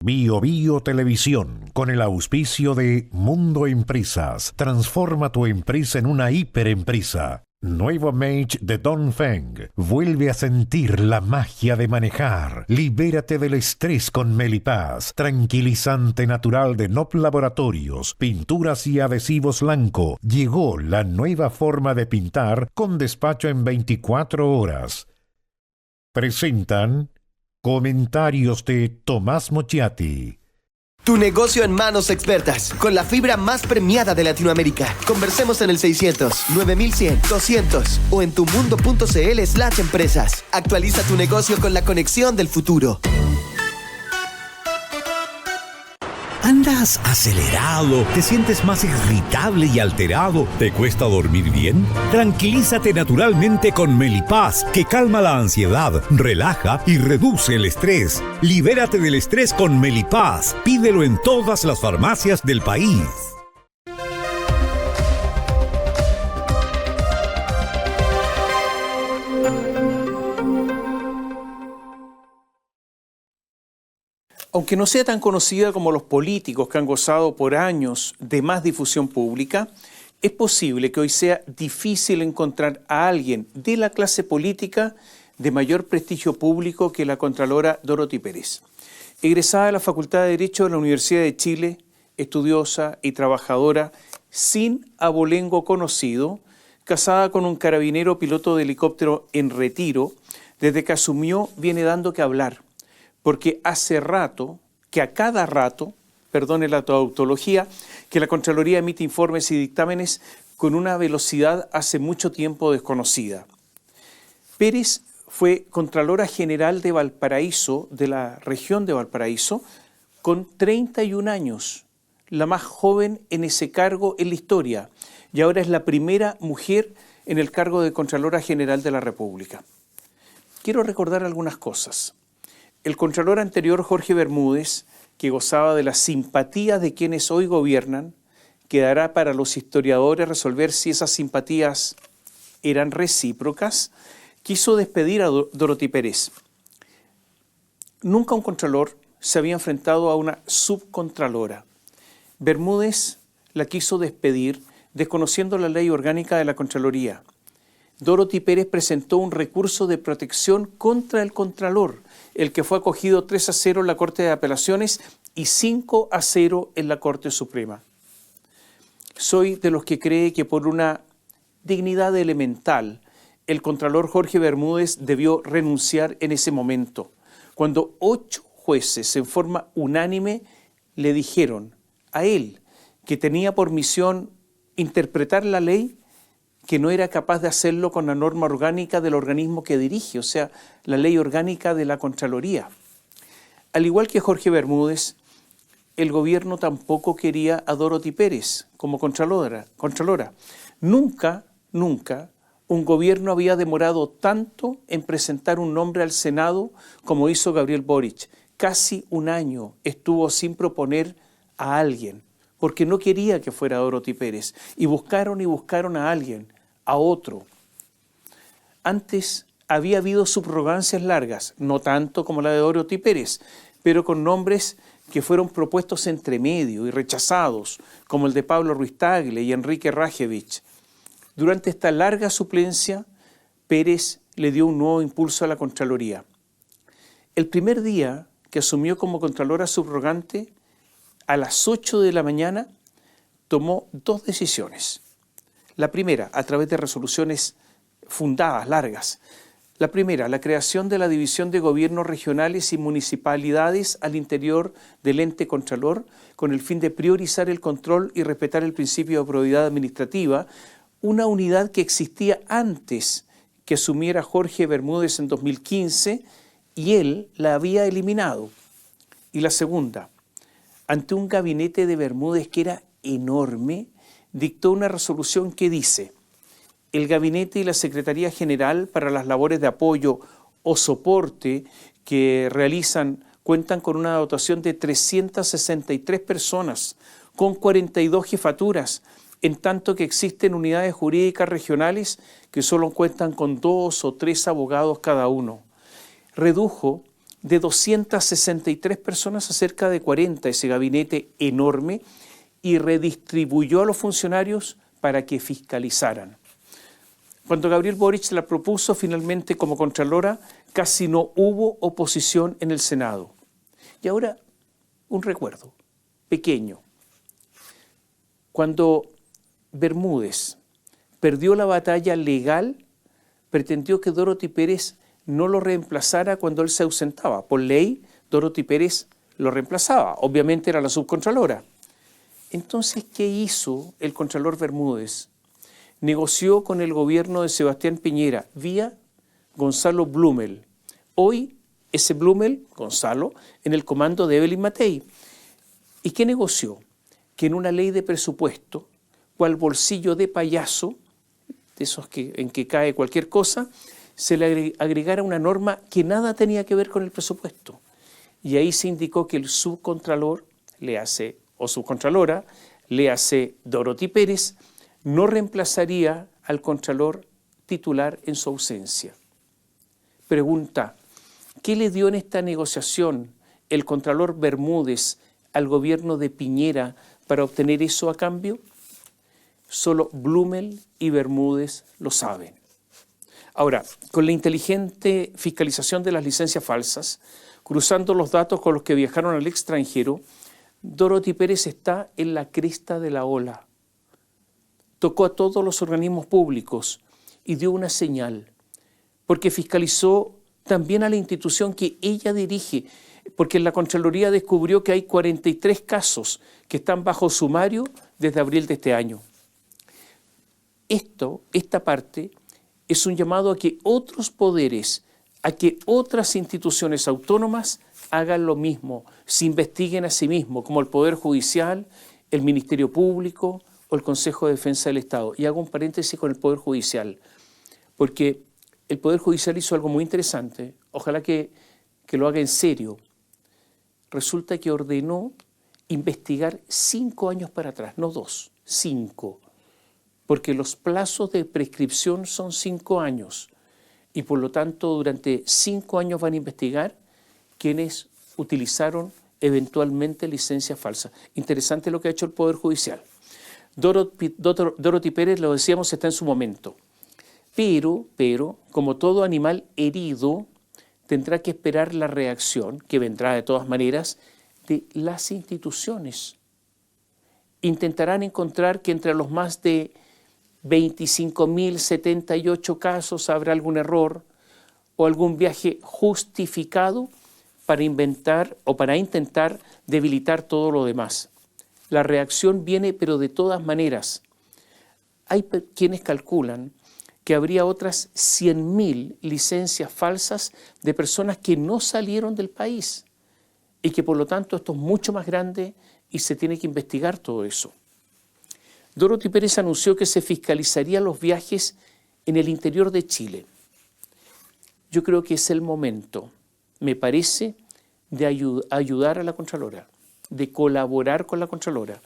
Bio Bio Televisión, con el auspicio de Mundo Empresas. Transforma tu empresa en una hiperempresa. Nuevo Mage de Dongfeng. Vuelve a sentir la magia de manejar. Libérate del estrés con Melipaz. Tranquilizante natural de Nop Laboratorios. Pinturas y adhesivos Lanco. Llegó la nueva forma de pintar con despacho en 24 horas. Presentan comentarios de Tomás Mochiati. Tu negocio en manos expertas, con la fibra más premiada de Latinoamérica. Conversemos en el 600-9100-200 o en tumundo.cl/empresas. Actualiza tu negocio con la conexión del futuro. ¿Andas acelerado? ¿Te sientes más irritable y alterado? ¿Te cuesta dormir bien? Tranquilízate naturalmente con Melipaz, que calma la ansiedad, relaja y reduce el estrés. Libérate del estrés con Melipaz. Pídelo en todas las farmacias del país. Aunque no sea tan conocida como los políticos que han gozado por años de más difusión pública, es posible que hoy sea difícil encontrar a alguien de la clase política de mayor prestigio público que la contralora Dorothy Pérez. Egresada de la Facultad de Derecho de la Universidad de Chile, estudiosa y trabajadora, sin abolengo conocido, casada con un carabinero piloto de helicóptero en retiro, desde que asumió viene dando que hablar. Porque hace rato, que a cada rato, perdone la tautología, que la Contraloría emite informes y dictámenes con una velocidad hace mucho tiempo desconocida. Pérez fue Contralora General de Valparaíso, de la región de Valparaíso, con 31 años, la más joven en ese cargo en la historia, y ahora es la primera mujer en el cargo de Contralora General de la República. Quiero recordar algunas cosas. El contralor anterior, Jorge Bermúdez, que gozaba de la simpatía de quienes hoy gobiernan, quedará para los historiadores resolver si esas simpatías eran recíprocas, quiso despedir a Dorothy Pérez. Nunca un contralor se había enfrentado a una subcontralora. Bermúdez la quiso despedir desconociendo la ley orgánica de la Contraloría. Dorothy Pérez presentó un recurso de protección contra el contralor, el que fue acogido 3-0 en la Corte de Apelaciones y 5-0 en la Corte Suprema. Soy de los que cree que por una dignidad elemental, el contralor Jorge Bermúdez debió renunciar en ese momento, cuando 8 jueces en forma unánime le dijeron a él que tenía por misión interpretar la ley, que no era capaz de hacerlo con la norma orgánica del organismo que dirige, o sea, la ley orgánica de la Contraloría. Al igual que Jorge Bermúdez, el gobierno tampoco quería a Dorothy Pérez como contralora. Nunca un gobierno había demorado tanto en presentar un nombre al Senado como hizo Gabriel Boric. Casi un año estuvo sin proponer a alguien, porque no quería que fuera Dorothy Pérez. Y buscaron a alguien, a otro. Antes había habido subrogancias largas, no tanto como la de Dorothy Pérez, pero con nombres que fueron propuestos entre medio y rechazados, como el de Pablo Ruiz Tagle y Enrique Rajevich. Durante esta larga suplencia, Pérez le dio un nuevo impulso a la Contraloría. El primer día que asumió como Contralora subrogante, a las 8 de la mañana, tomó 2 decisiones. La primera, a través de resoluciones fundadas, largas. La primera, la creación de la División de Gobiernos Regionales y Municipalidades al interior del ente Contralor, con el fin de priorizar el control y respetar el principio de probidad administrativa, una unidad que existía antes que asumiera Jorge Bermúdez en 2015 y él la había eliminado. Y la segunda, ante un gabinete de Bermúdez que era enorme, dictó una resolución que dice: el gabinete y la Secretaría General para las labores de apoyo o soporte que realizan cuentan con una dotación de 363 personas, con 42 jefaturas, en tanto que existen unidades jurídicas regionales que solo cuentan con 2 o 3 abogados cada uno. Redujo de 263 personas a cerca de 40, ese gabinete enorme, y redistribuyó a los funcionarios para que fiscalizaran. Cuando Gabriel Boric la propuso finalmente como Contralora, casi no hubo oposición en el Senado. Y ahora, un recuerdo pequeño. Cuando Bermúdez perdió la batalla legal, pretendió que Dorothy Pérez no lo reemplazara cuando él se ausentaba. Por ley, Dorothy Pérez lo reemplazaba. Obviamente era la subcontralora. Entonces, ¿qué hizo el Contralor Bermúdez? Negoció con el gobierno de Sebastián Piñera vía Gonzalo Blumel. Hoy, ese Blumel, Gonzalo, en el comando de Evelyn Matei. ¿Y qué negoció? Que en una ley de presupuesto, cual bolsillo de payaso, de esos en que cae cualquier cosa, se le agregara una norma que nada tenía que ver con el presupuesto. Y ahí se indicó que el subcontralor, o subcontralora, Dorothy Pérez, no reemplazaría al contralor titular en su ausencia. Pregunta, ¿qué le dio en esta negociación el contralor Bermúdez al gobierno de Piñera para obtener eso a cambio? Solo Blumel y Bermúdez lo saben. Ahora, con la inteligente fiscalización de las licencias falsas, cruzando los datos con los que viajaron al extranjero, Dorothy Pérez está en la cresta de la ola. Tocó a todos los organismos públicos y dio una señal, porque fiscalizó también a la institución que ella dirige, porque en la Contraloría descubrió que hay 43 casos que están bajo sumario desde abril de este año. Esta parte es un llamado a que otros poderes, a que otras instituciones autónomas hagan lo mismo, se investiguen a sí mismos, como el Poder Judicial, el Ministerio Público o el Consejo de Defensa del Estado. Y hago un paréntesis con el Poder Judicial, porque el Poder Judicial hizo algo muy interesante, ojalá que lo haga en serio. Resulta que ordenó investigar 5 años para atrás, no 2, 5, porque los plazos de prescripción son 5 años y por lo tanto durante 5 años van a investigar quienes utilizaron eventualmente licencias falsas. Interesante lo que ha hecho el Poder Judicial. Dorothy Pérez, lo decíamos, está en su momento. Pero, como todo animal herido, tendrá que esperar la reacción, que vendrá de todas maneras, de las instituciones. Intentarán encontrar que entre los más de 25.078 casos habrá algún error o algún viaje justificado para inventar o para intentar debilitar todo lo demás. La reacción viene, pero de todas maneras. Hay quienes calculan que habría otras 100.000 licencias falsas de personas que no salieron del país y que por lo tanto esto es mucho más grande y se tiene que investigar todo eso. Dorothy Pérez anunció que se fiscalizarían los viajes en el interior de Chile. Yo creo que es el momento, me parece, de ayudar a la Contralora, de colaborar con la Contralora.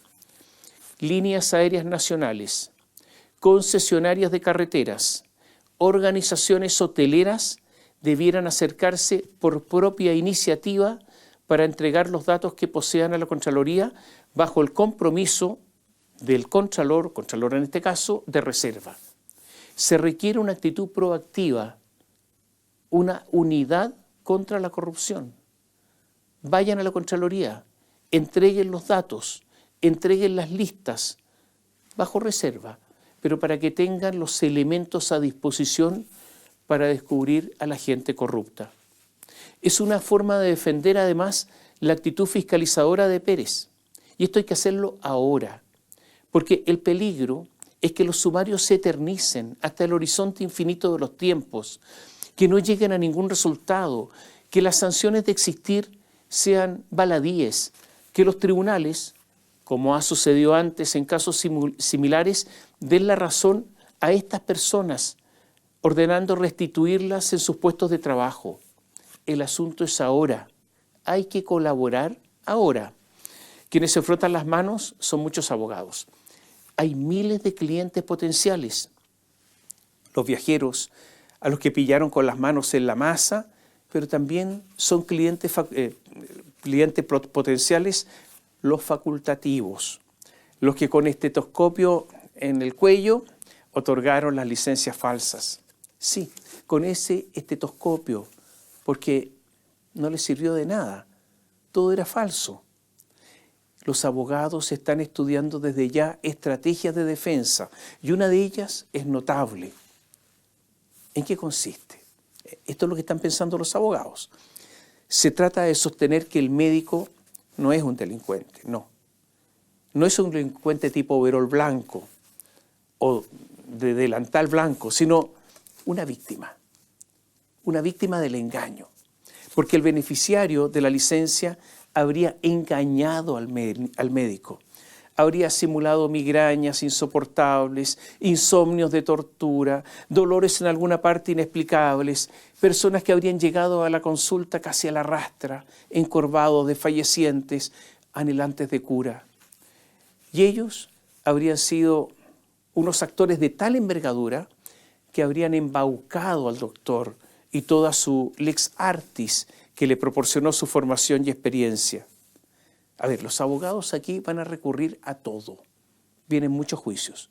Líneas aéreas nacionales, concesionarias de carreteras, organizaciones hoteleras debieran acercarse por propia iniciativa para entregar los datos que posean a la Contraloría bajo el compromiso del Contralor en este caso, de reserva. Se requiere una actitud proactiva, una unidad contra la corrupción. Vayan a la Contraloría, entreguen los datos, entreguen las listas bajo reserva, pero para que tengan los elementos a disposición para descubrir a la gente corrupta. Es una forma de defender además la actitud fiscalizadora de Pérez. Y esto hay que hacerlo ahora, porque el peligro es que los sumarios se eternicen hasta el horizonte infinito de los tiempos, que no lleguen a ningún resultado, que las sanciones de existir sean baladíes, que los tribunales, como ha sucedido antes en casos similares, den la razón a estas personas, ordenando restituirlas en sus puestos de trabajo. El asunto es ahora. Hay que colaborar ahora. Quienes se frotan las manos son muchos abogados. Hay miles de clientes potenciales. Los viajeros, a los que pillaron con las manos en la masa, pero también son clientes potenciales los facultativos, los que con estetoscopio en el cuello otorgaron las licencias falsas. Sí, con ese estetoscopio, porque no les sirvió de nada, todo era falso. Los abogados están estudiando desde ya estrategias de defensa y una de ellas es notable. ¿En qué consiste? Esto es lo que están pensando los abogados. Se trata de sostener que el médico no es un delincuente, no. No es un delincuente tipo overol blanco o de delantal blanco, sino una víctima del engaño. Porque el beneficiario de la licencia habría engañado al médico, habría simulado migrañas insoportables, insomnios de tortura, dolores en alguna parte inexplicables, personas que habrían llegado a la consulta casi a la rastra, encorvados, desfallecientes, anhelantes de cura. Y ellos habrían sido unos actores de tal envergadura que habrían embaucado al doctor y toda su lex artis que le proporcionó su formación y experiencia. A ver, los abogados aquí van a recurrir a todo. Vienen muchos juicios.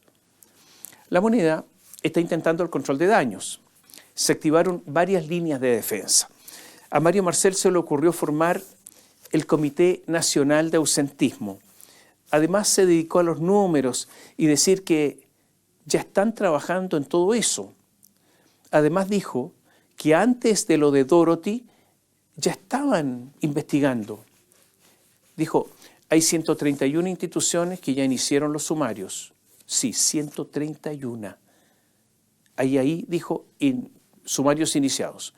La moneda está intentando el control de daños. Se activaron varias líneas de defensa. A Mario Marcel se le ocurrió formar el Comité Nacional de Ausentismo. Además se dedicó a los números y decir que ya están trabajando en todo eso. Además dijo que antes de lo de Dorothy ya estaban investigando. Dijo, hay 131 instituciones que ya iniciaron los sumarios. Sí, 131. Ahí dijo, sumarios iniciados.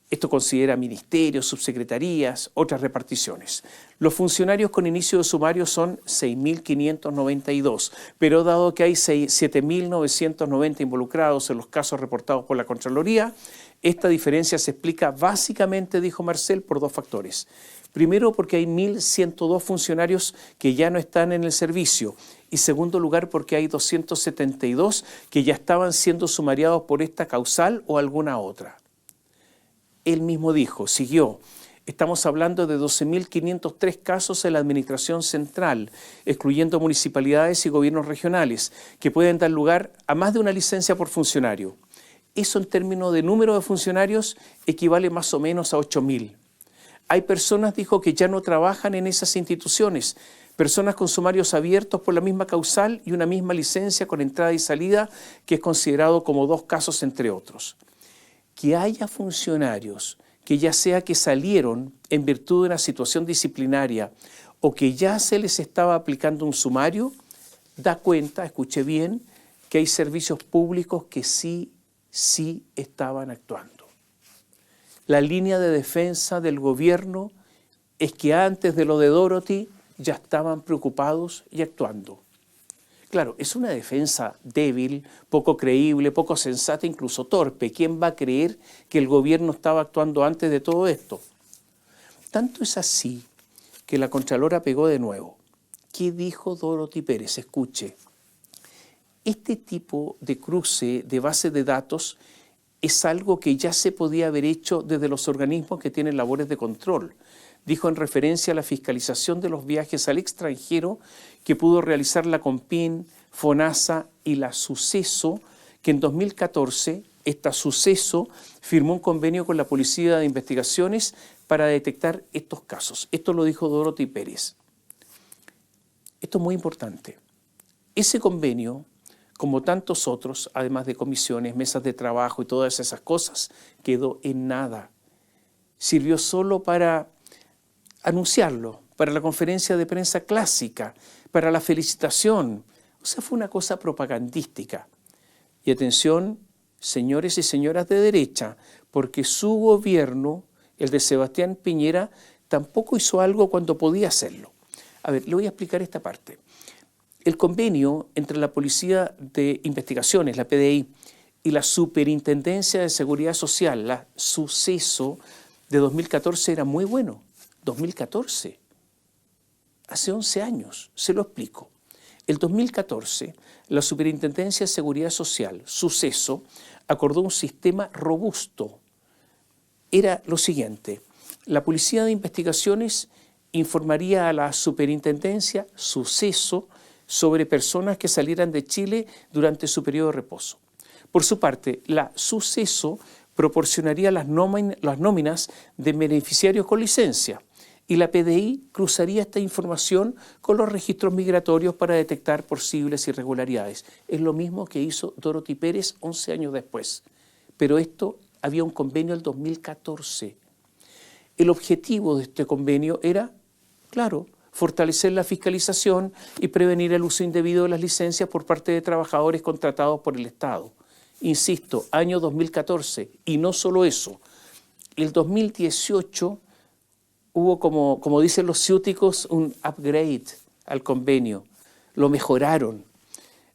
Esto considera ministerios, subsecretarías, otras reparticiones. Los funcionarios con inicio de sumario son 6.592, pero dado que hay 7.990 involucrados en los casos reportados por la Contraloría, esta diferencia se explica básicamente, dijo Marcel, por dos factores. Primero, porque hay 1.102 funcionarios que ya no están en el servicio. Y segundo lugar, porque hay 272 que ya estaban siendo sumariados por esta causal o alguna otra. Él mismo dijo, siguió, estamos hablando de 12.503 casos en la administración central, excluyendo municipalidades y gobiernos regionales, que pueden dar lugar a más de una licencia por funcionario. Eso en términos de número de funcionarios equivale más o menos a 8.000. Hay personas, dijo, que ya no trabajan en esas instituciones, personas con sumarios abiertos por la misma causal y una misma licencia con entrada y salida, que es considerado como dos casos entre otros. Que haya funcionarios que ya sea que salieron en virtud de una situación disciplinaria o que ya se les estaba aplicando un sumario, da cuenta, escuche bien, que hay servicios públicos que sí estaban actuando. La línea de defensa del gobierno es que antes de lo de Dorothy ya estaban preocupados y actuando. Claro, es una defensa débil, poco creíble, poco sensata, incluso torpe. ¿Quién va a creer que el gobierno estaba actuando antes de todo esto? Tanto es así que la Contralora pegó de nuevo. ¿Qué dijo Dorothy Pérez? Escuche. Este tipo de cruce de base de datos es algo que ya se podía haber hecho desde los organismos que tienen labores de control. Dijo en referencia a la fiscalización de los viajes al extranjero que pudo realizar la CONPIN, FONASA y la Suceso, que en 2014, esta Suceso firmó un convenio con la Policía de Investigaciones para detectar estos casos. Esto lo dijo Dorothy Pérez. Esto es muy importante. Ese convenio, como tantos otros, además de comisiones, mesas de trabajo y todas esas cosas, quedó en nada. Sirvió solo para anunciarlo, para la conferencia de prensa clásica, para la felicitación. O sea, fue una cosa propagandística. Y atención, señores y señoras de derecha, porque su gobierno, el de Sebastián Piñera, tampoco hizo algo cuando podía hacerlo. A ver, le voy a explicar esta parte. El convenio entre la Policía de Investigaciones, la PDI, y la Superintendencia de Seguridad Social, la Suceso, de 2014 era muy bueno. 2014, hace 11 años, se lo explico. El 2014, la Superintendencia de Seguridad Social, Suceso, acordó un sistema robusto era lo siguiente: la Policía de Investigaciones informaría a la Superintendencia Suceso sobre personas que salieran de Chile durante su periodo de reposo. Por su parte, la Suceso proporcionaría las nóminas de beneficiarios con licencia y la PDI cruzaría esta información con los registros migratorios para detectar posibles irregularidades. Es lo mismo que hizo Dorothy Pérez 11 años después. Pero esto había un convenio del 2014. El objetivo de este convenio era, claro, fortalecer la fiscalización y prevenir el uso indebido de las licencias por parte de trabajadores contratados por el Estado. Insisto, año 2014, y no solo eso. El 2018 hubo, como dicen los ciúticos, un upgrade al convenio. Lo mejoraron.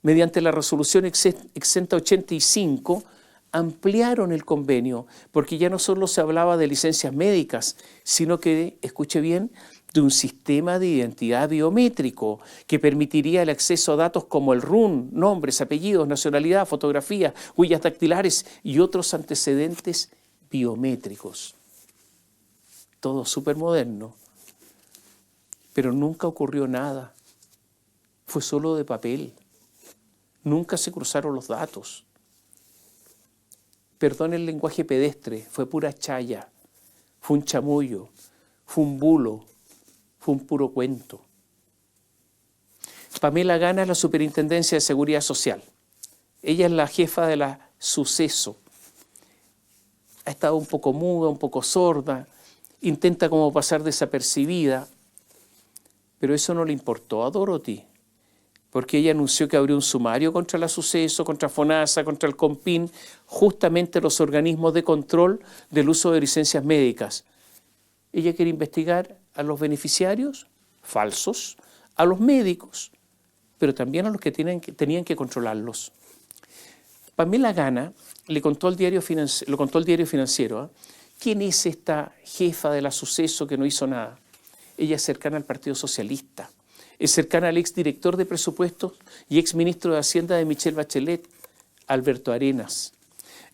Mediante la resolución exenta 85, ampliaron el convenio, porque ya no solo se hablaba de licencias médicas, sino que, escuche bien, de un sistema de identidad biométrico que permitiría el acceso a datos como el RUN, nombres, apellidos, nacionalidad, fotografía, huellas dactilares y otros antecedentes biométricos. Todo súper moderno, pero nunca ocurrió nada. Fue solo de papel. Nunca se cruzaron los datos. Perdón el lenguaje pedestre, fue pura chaya, fue un chamullo, fue un bulo, fue un puro cuento. Pamela Gana es la Superintendencia de Seguridad Social. Ella es la jefa de la Suceso. Ha estado un poco muda, un poco sorda, intenta como pasar desapercibida, pero eso no le importó a Dorothy, porque ella anunció que abrió un sumario contra la Suceso, contra FONASA, contra el COMPIN, justamente los organismos de control del uso de licencias médicas. Ella quiere investigar a los beneficiarios falsos, a los médicos, pero también a los que tenían que controlarlos. Pamela Gana lo contó el diario Financiero. ¿Quién es esta jefa de la Suceso que no hizo nada? Ella es cercana al Partido Socialista. Es cercana al exdirector de presupuestos y exministro de Hacienda de Michelle Bachelet, Alberto Arenas.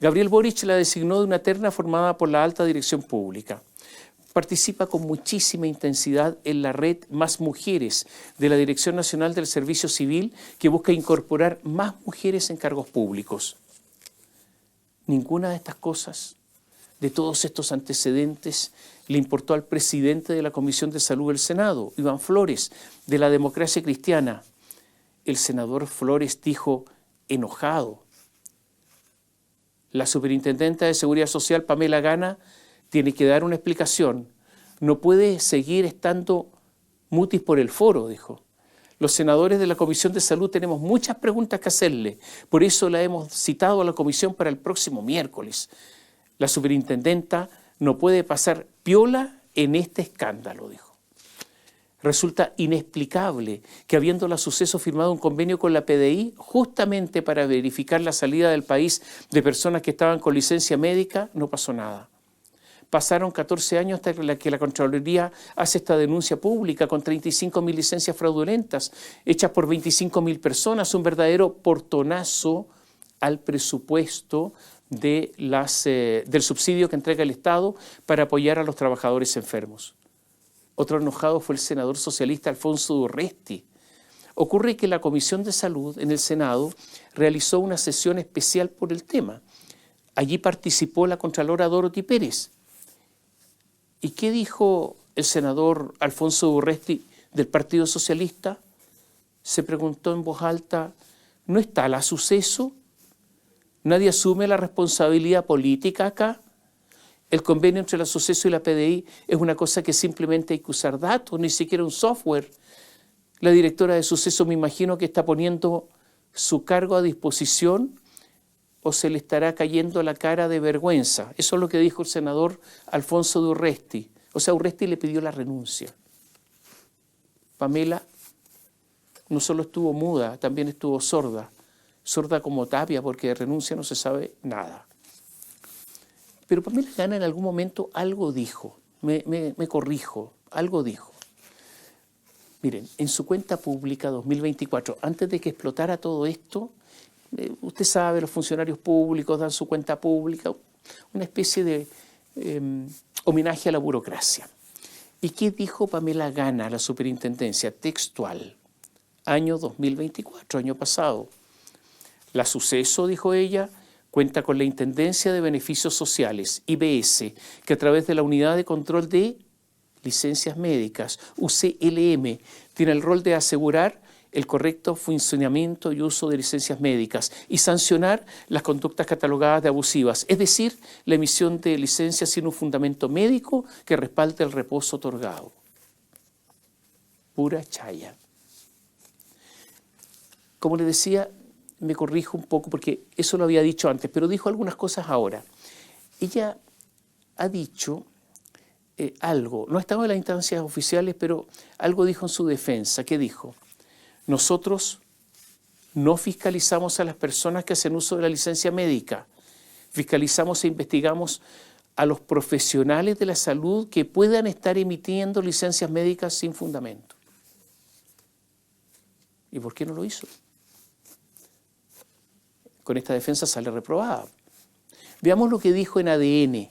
Gabriel Boric la designó de una terna formada por la alta dirección pública. Participa con muchísima intensidad en la red Más Mujeres de la Dirección Nacional del Servicio Civil, que busca incorporar más mujeres en cargos públicos. Ninguna de estas cosas, de todos estos antecedentes, le importó al presidente de la Comisión de Salud del Senado, Iván Flores, de la Democracia Cristiana. El senador Flores dijo, enojado: la Superintendenta de Seguridad Social, Pamela Gana, tiene que dar una explicación. No puede seguir estando mutis por el foro, dijo. Los senadores de la Comisión de Salud tenemos muchas preguntas que hacerle. Por eso la hemos citado a la comisión para el próximo miércoles. La superintendenta no puede pasar piola en este escándalo, dijo. Resulta inexplicable que, habiendo la Suceso firmado un convenio con la PDI justamente para verificar la salida del país de personas que estaban con licencia médica, no pasó nada. Pasaron 14 años hasta que la Contraloría hace esta denuncia pública con 35.000 licencias fraudulentas hechas por 25.000 personas, un verdadero portonazo al presupuesto del subsidio que entrega el Estado para apoyar a los trabajadores enfermos. Otro enojado fue el senador socialista Alfonso Urresti. Ocurre que la Comisión de Salud en el Senado realizó una sesión especial por el tema. Allí participó la contralora Dorothy Pérez. ¿Y qué dijo el senador Alfonso Urresti del Partido Socialista? Se preguntó en voz alta, ¿no está la Suceso? ¿Nadie asume la responsabilidad política acá? El convenio entre la Suceso y la PDI es una cosa que simplemente hay que usar datos, ni siquiera un software. La directora de Suceso me imagino que está poniendo su cargo a disposición o se le estará cayendo la cara de vergüenza. Eso es lo que dijo el senador Alfonso de Urresti. O sea, Urresti le pidió la renuncia. Pamela no solo estuvo muda, también estuvo sorda. Sorda como Tapia, porque de renuncia no se sabe nada. Pero Pamela Gana en algún momento algo dijo. Me corrijo, algo dijo. Miren, en su cuenta pública 2024, antes de que explotara todo esto, usted sabe, los funcionarios públicos dan su cuenta pública, una especie de homenaje a la burocracia. ¿Y qué dijo Pamela Gana a la superintendencia? Textual, año 2024, año pasado. La Suceso, dijo ella, cuenta con la Intendencia de Beneficios Sociales, IBS, que a través de la Unidad de Control de Licencias Médicas, UCLM, tiene el rol de asegurar el correcto funcionamiento y uso de licencias médicas y sancionar las conductas catalogadas de abusivas, es decir, la emisión de licencias sin un fundamento médico que respalde el reposo otorgado. Pura chaya. Como le decía, me corrijo un poco porque eso lo había dicho antes, pero dijo algunas cosas ahora. Ella ha dicho algo, no estaba en las instancias oficiales, pero algo dijo en su defensa. ¿Qué dijo? Nosotros no fiscalizamos a las personas que hacen uso de la licencia médica. Fiscalizamos e investigamos a los profesionales de la salud que puedan estar emitiendo licencias médicas sin fundamento. ¿Y por qué no lo hizo? Con esta defensa sale reprobada. Veamos lo que dijo en ADN.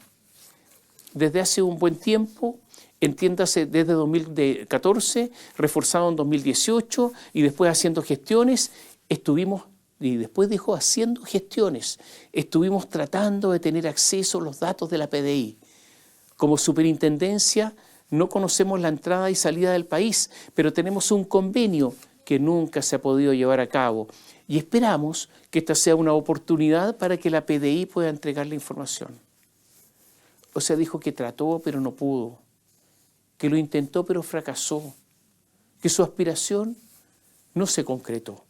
Desde hace un buen tiempo, entiéndase desde 2014, reforzado en 2018 y después haciendo gestiones, estuvimos tratando de tener acceso a los datos de la PDI. Como superintendencia no conocemos la entrada y salida del país, pero tenemos un convenio que nunca se ha podido llevar a cabo y esperamos que esta sea una oportunidad para que la PDI pueda entregar la información. O sea, dijo que trató pero no pudo, que lo intentó pero fracasó, que su aspiración no se concretó.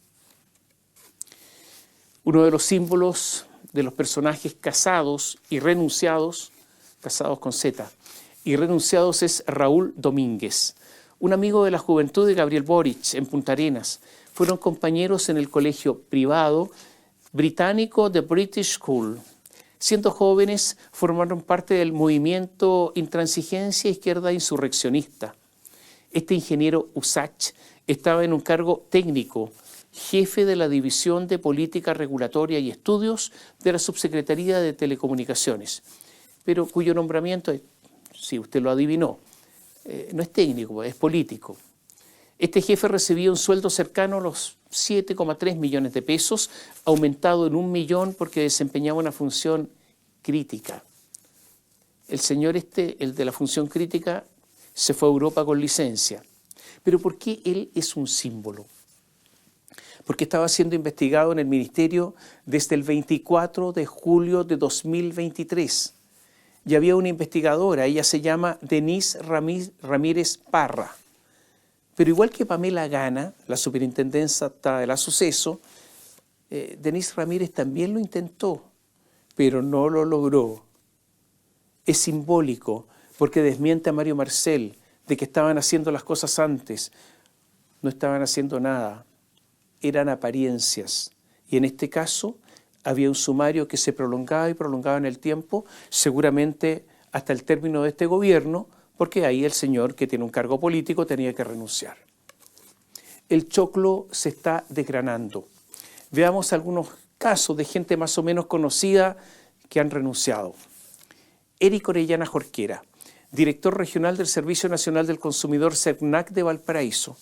Uno de los símbolos de los personajes casados y renunciados, casados con Z, y renunciados es Raúl Domínguez, un amigo de la juventud de Gabriel Boric en Punta Arenas. Fueron compañeros en el colegio privado británico The British School. Siendo jóvenes, formaron parte del movimiento Intransigencia Izquierda Insurreccionista. Este ingeniero Usach estaba en un cargo técnico, jefe de la División de Política Regulatoria y Estudios de la Subsecretaría de Telecomunicaciones, pero cuyo nombramiento, si usted lo adivinó, no es técnico, es político. Este jefe recibía un sueldo cercano a los 7,3 millones de pesos, aumentado en 1 millón porque desempeñaba una función crítica. El señor el de la función crítica, se fue a Europa con licencia. ¿Pero por qué él es un símbolo? Porque estaba siendo investigado en el ministerio desde el 24 de julio de 2023. Y había una investigadora, ella se llama Denise Ramírez Parra. Pero igual que Pamela Gana, la superintendencia de la Suceso, Denise Ramírez también lo intentó, pero no lo logró. Es simbólico porque desmiente a Mario Marcel de que estaban haciendo las cosas antes. No estaban haciendo nada, eran apariencias. Y en este caso había un sumario que se prolongaba y prolongaba en el tiempo, seguramente hasta el término de este gobierno, porque ahí el señor que tiene un cargo político tenía que renunciar. El choclo se está desgranando. Veamos algunos casos de gente más o menos conocida que han renunciado. Eric Orellana Jorquera, director regional del Servicio Nacional del Consumidor CERNAC de Valparaíso.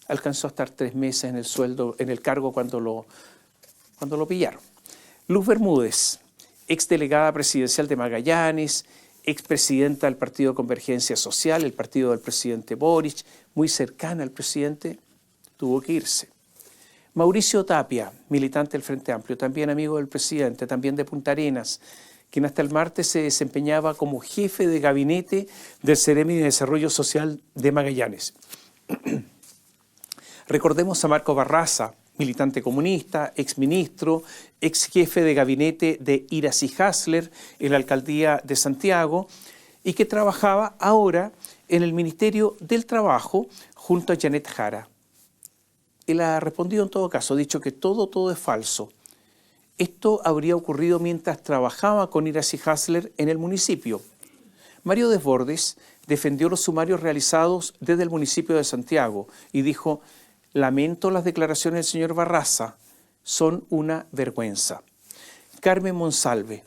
Alcanzó a estar 3 meses en el cargo cuando lo pillaron. Luz Bermúdez, exdelegada presidencial de Magallanes, expresidenta del Partido de Convergencia Social, el partido del presidente Boric, muy cercana al presidente, tuvo que irse. Mauricio Tapia, militante del Frente Amplio, también amigo del presidente, también de Punta Arenas, quien hasta el martes se desempeñaba como jefe de gabinete del Ceremi de Desarrollo Social de Magallanes. Recordemos a Marco Barraza, militante comunista, exministro, ex jefe de gabinete de Iracy Hasler en la alcaldía de Santiago y que trabajaba ahora en el Ministerio del Trabajo junto a Janet Jara. Él ha respondido en todo caso, ha dicho que todo es falso. Esto habría ocurrido mientras trabajaba con Iracy Hasler en el municipio. Mario Desbordes defendió los sumarios realizados desde el municipio de Santiago y dijo: lamento las declaraciones del señor Barraza, son una vergüenza. Carmen Monsalve,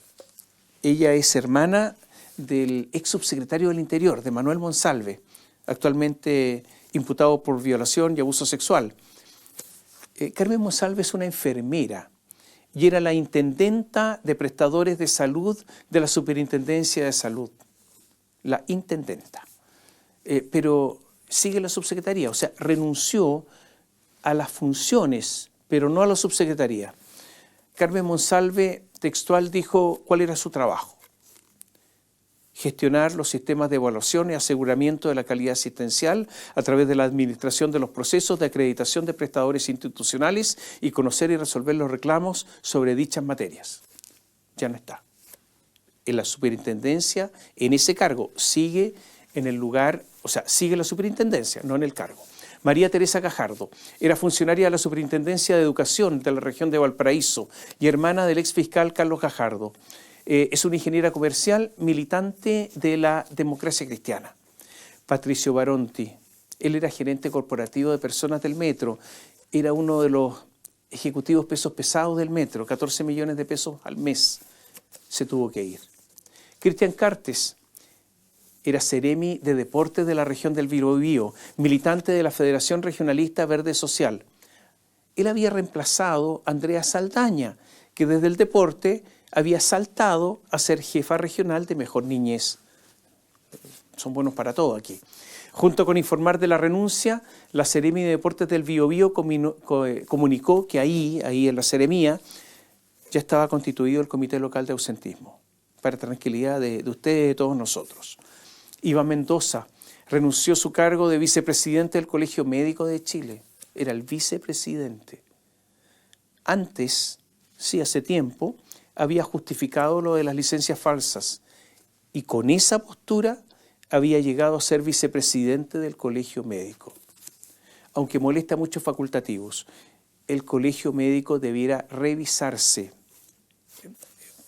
ella es hermana del ex subsecretario del Interior, de Manuel Monsalve, actualmente imputado por violación y abuso sexual. Carmen Monsalve es una enfermera y era la intendenta de prestadores de salud de la Superintendencia de Salud. La intendenta. Pero sigue la subsecretaría, o sea, renunció a las funciones, pero no a la subsecretaría. Carmen Monsalve, textual, dijo cuál era su trabajo: gestionar los sistemas de evaluación y aseguramiento de la calidad asistencial a través de la administración de los procesos de acreditación de prestadores institucionales y conocer y resolver los reclamos sobre dichas materias. Ya no está. En la superintendencia, en ese cargo, sigue en el lugar, o sea, sigue la superintendencia, no en el cargo. María Teresa Gajardo era funcionaria de la Superintendencia de Educación de la región de Valparaíso y hermana del ex fiscal Carlos Gajardo. Es una ingeniera comercial, militante de la Democracia Cristiana. Patricio Baronti, él era gerente corporativo de personas del metro, era uno de los ejecutivos pesos pesados del metro, 14 millones de pesos al mes, se tuvo que ir. Cristian Cartes era seremi de deportes de la región del Biobío, militante de la Federación Regionalista Verde Social. Él había reemplazado a Andrea Saldaña, que desde el deporte había saltado a ser jefa regional de Mejor Niñez. Son buenos para todo aquí. Junto con informar de la renuncia, la Seremi de Deportes del Biobío comunicó que ahí en la Seremía, ya estaba constituido el Comité Local de Ausentismo, para tranquilidad de ustedes y de todos nosotros. Iván Mendoza renunció a su cargo de vicepresidente del Colegio Médico de Chile. Era el vicepresidente. Antes, sí, hace tiempo, había justificado lo de las licencias falsas y con esa postura había llegado a ser vicepresidente del Colegio Médico. Aunque molesta a muchos facultativos, el Colegio Médico debiera revisarse,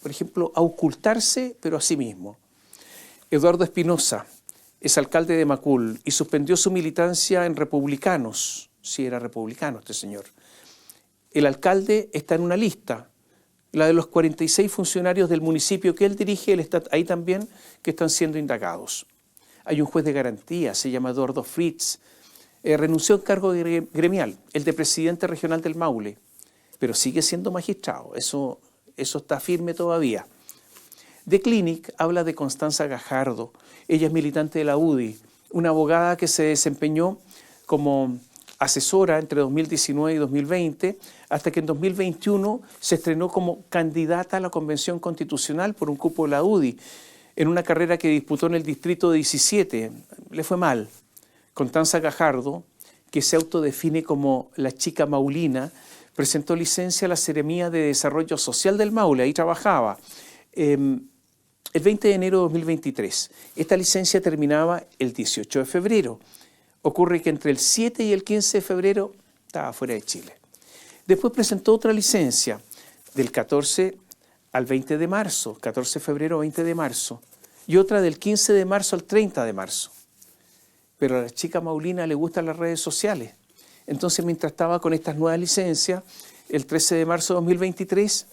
por ejemplo, ocultarse, pero a sí mismo. Eduardo Espinosa es alcalde de Macul y suspendió su militancia en Republicanos. Sí, era republicano este señor. El alcalde está en una lista, la de los 46 funcionarios del municipio que él dirige, él está ahí también, que están siendo indagados. Hay un juez de garantía, se llama Eduardo Fritz, renunció al cargo gremial, el de presidente regional del Maule, pero sigue siendo magistrado, eso está firme todavía. The Clinic habla de Constanza Gajardo, ella es militante de la UDI, una abogada que se desempeñó como asesora entre 2019 y 2020, hasta que en 2021 se estrenó como candidata a la Convención Constitucional por un cupo de la UDI, en una carrera que disputó en el Distrito 17. Le fue mal. Constanza Gajardo, que se autodefine como la chica maulina, presentó licencia a la Seremía de Desarrollo Social del Maule, ahí trabajaba, el 20 de enero de 2023. Esta licencia terminaba el 18 de febrero. Ocurre que entre el 7 y el 15 de febrero estaba fuera de Chile. Después presentó otra licencia del 14 al 20 de marzo, 14 de febrero 20 de marzo, y otra del 15 de marzo al 30 de marzo. Pero a la chica maulina le gustan las redes sociales. Entonces, mientras estaba con estas nuevas licencias, el 13 de marzo de 2023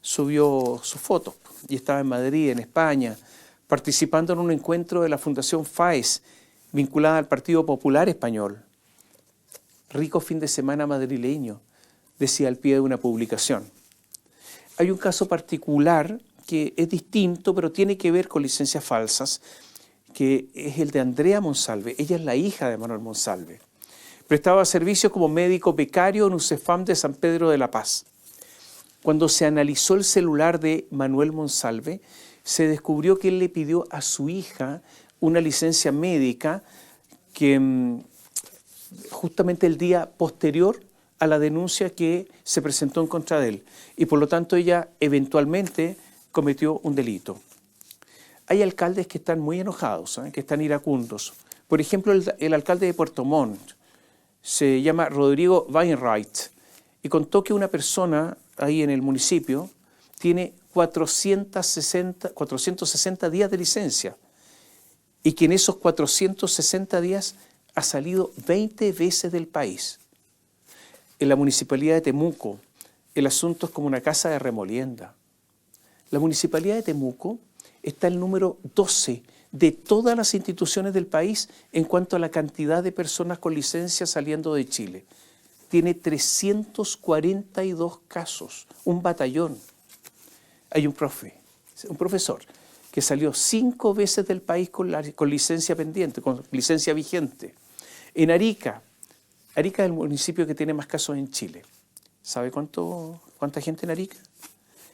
subió sus fotos y estaba en Madrid, en España, participando en un encuentro de la Fundación FAES, vinculada al Partido Popular Español. Rico fin de semana madrileño, decía al pie de una publicación. Hay un caso particular que es distinto, pero tiene que ver con licencias falsas, que es el de Andrea Monsalve. Ella es la hija de Manuel Monsalve. Prestaba servicios como médico becario en un CEFAM de San Pedro de la Paz. Cuando se analizó el celular de Manuel Monsalve, se descubrió que él le pidió a su hija una licencia médica que justamente el día posterior a la denuncia que se presentó en contra de él. Y por lo tanto ella eventualmente cometió un delito. Hay alcaldes que están muy enojados, que están iracundos. Por ejemplo, el alcalde de Puerto Montt se llama Rodrigo Weinreich y contó que una persona ahí en el municipio tiene 460 días de licencia y que en esos 460 días ha salido 20 veces del país. En la municipalidad de Temuco, el asunto es como una casa de remolienda. La municipalidad de Temuco está el número 12 de todas las instituciones del país en cuanto a la cantidad de personas con licencia saliendo de Chile. Tiene 342 casos, un batallón. Hay un profesor, que salió 5 veces del país con licencia pendiente, con licencia vigente. En Arica es el municipio que tiene más casos en Chile. ¿Sabe cuánta gente en Arica?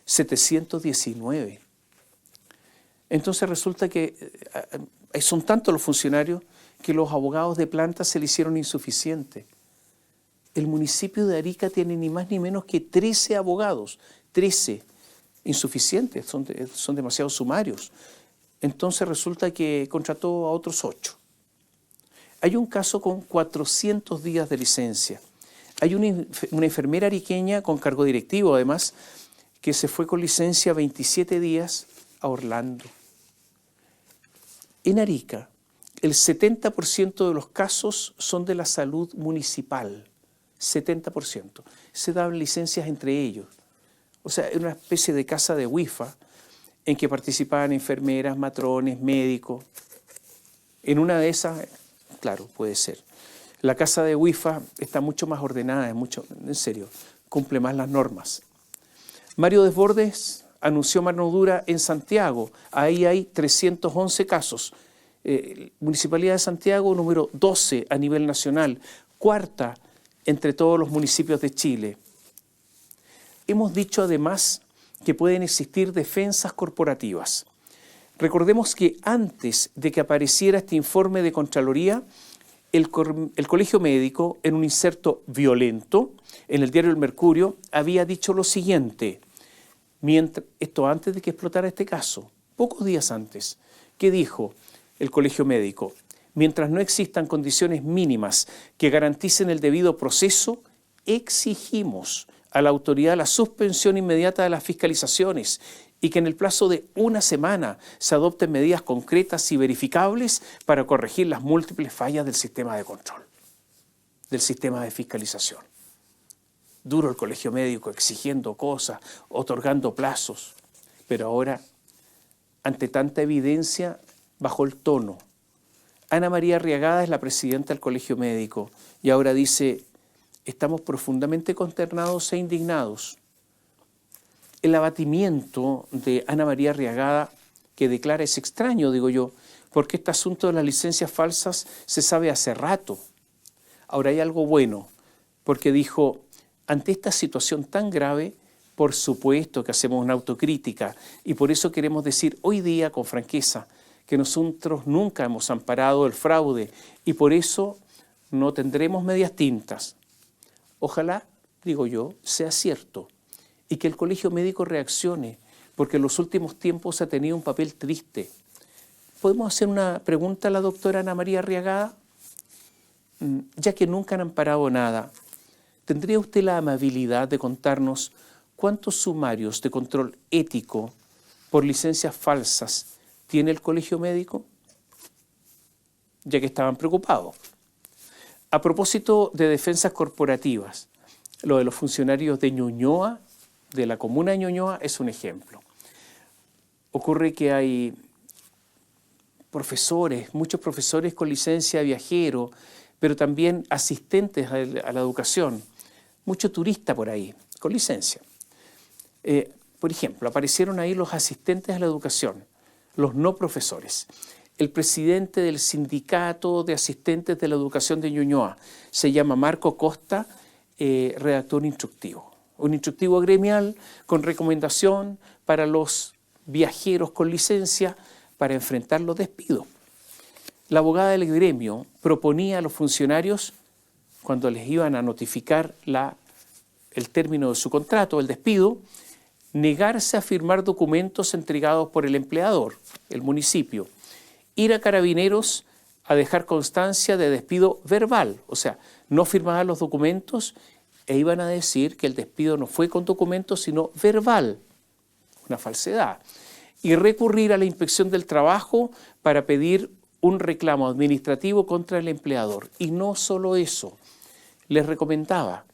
719. Entonces resulta que son tantos los funcionarios que los abogados de planta se le hicieron insuficientes. El municipio de Arica tiene ni más ni menos que 13 abogados, 13 insuficientes, son demasiado sumarios. Entonces resulta que contrató a otros 8. Hay un caso con 400 días de licencia. Hay una enfermera ariqueña con cargo directivo, además, que se fue con licencia 27 días a Orlando. En Arica, el 70% de los casos son de la salud municipal. 70%. Se daban licencias entre ellos. O sea, era una especie de casa de huifa en que participaban enfermeras, matrones, médicos. En una de esas, claro, puede ser. La casa de huifa está mucho más ordenada, en serio, cumple más las normas. Mario Desbordes anunció mano dura en Santiago. Ahí hay 311 casos. Municipalidad de Santiago, número 12 a nivel nacional, cuarta entre todos los municipios de Chile. Hemos dicho además que pueden existir defensas corporativas. Recordemos que antes de que apareciera este informe de Contraloría, el Colegio Médico, en un inserto violento en el diario El Mercurio, había dicho lo siguiente, esto antes de que explotara este caso, pocos días antes, que dijo el Colegio Médico: mientras no existan condiciones mínimas que garanticen el debido proceso, exigimos a la autoridad la suspensión inmediata de las fiscalizaciones y que en el plazo de una semana se adopten medidas concretas y verificables para corregir las múltiples fallas del sistema de control, del sistema de fiscalización. Duro el Colegio Médico exigiendo cosas, otorgando plazos, pero ahora, ante tanta evidencia, bajó el tono. Ana María Arriagada es la presidenta del Colegio Médico y ahora dice: estamos profundamente consternados e indignados. El abatimiento de Ana María Arriagada que declara es extraño, digo yo, porque este asunto de las licencias falsas se sabe hace rato. Ahora hay algo bueno, porque dijo: ante esta situación tan grave, por supuesto que hacemos una autocrítica y por eso queremos decir hoy día con franqueza que nosotros nunca hemos amparado el fraude y por eso no tendremos medias tintas. Ojalá, digo yo, sea cierto y que el Colegio Médico reaccione, porque en los últimos tiempos ha tenido un papel triste. ¿Podemos hacer una pregunta a la doctora Ana María Arriagada? Ya que nunca han amparado nada, ¿tendría usted la amabilidad de contarnos cuántos sumarios de control ético por licencias falsas tiene el Colegio Médico? Ya que estaban preocupados. A propósito de defensas corporativas, lo de los funcionarios de Ñuñoa, de la comuna de Ñuñoa, es un ejemplo. Ocurre que hay muchos profesores con licencia de viajero, pero también asistentes a la educación, mucho turista por ahí, con licencia. Por ejemplo, aparecieron ahí los asistentes a la educación, los no profesores. El presidente del sindicato de asistentes de la educación de Ñuñoa se llama Marco Costa, redactó un instructivo gremial con recomendación para los viajeros con licencia para enfrentar los despidos. La abogada del gremio proponía a los funcionarios, cuando les iban a notificar el término de su contrato, el despido, negarse a firmar documentos entregados por el empleador, el municipio, ir a Carabineros a dejar constancia de despido verbal, o sea, no firmaban los documentos e iban a decir que el despido no fue con documentos, sino verbal, una falsedad, y recurrir a la Inspección del Trabajo para pedir un reclamo administrativo contra el empleador. Y no solo eso, les recomendaba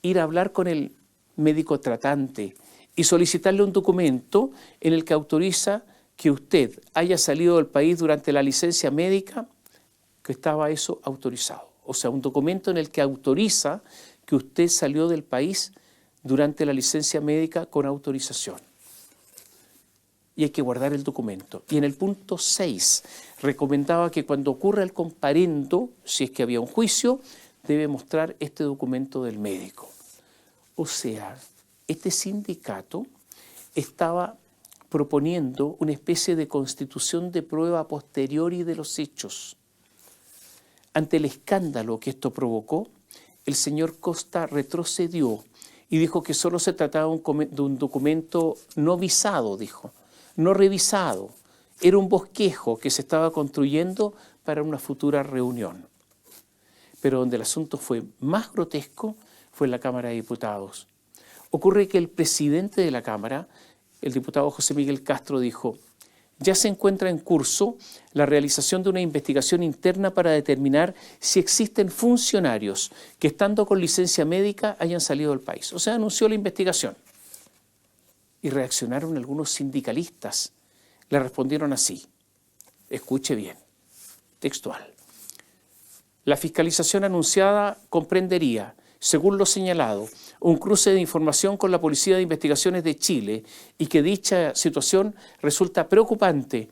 ir a hablar con el médico tratante y solicitarle un documento en el que autoriza que usted haya salido del país durante la licencia médica, que estaba eso autorizado. O sea, un documento en el que autoriza que usted salió del país durante la licencia médica con autorización. Y hay que guardar el documento. Y en el punto 6 recomendaba que cuando ocurra el comparendo, si es que había un juicio, debe mostrar este documento del médico. O sea, este sindicato estaba proponiendo una especie de constitución de prueba a posteriori de los hechos. Ante el escándalo que esto provocó, el señor Costa retrocedió y dijo que solo se trataba de un documento no visado, dijo, no revisado. Era un bosquejo que se estaba construyendo para una futura reunión. Pero donde el asunto fue más grotesco fue en la Cámara de Diputados. Ocurre que el presidente de la Cámara, el diputado José Miguel Castro, dijo: ya se encuentra en curso la realización de una investigación interna para determinar si existen funcionarios que, estando con licencia médica, hayan salido del país. O sea, anunció la investigación. Y reaccionaron algunos sindicalistas. Le respondieron así. Escuche bien, textual. La fiscalización anunciada comprendería, según lo señalado, un cruce de información con la Policía de Investigaciones de Chile y que dicha situación resulta preocupante,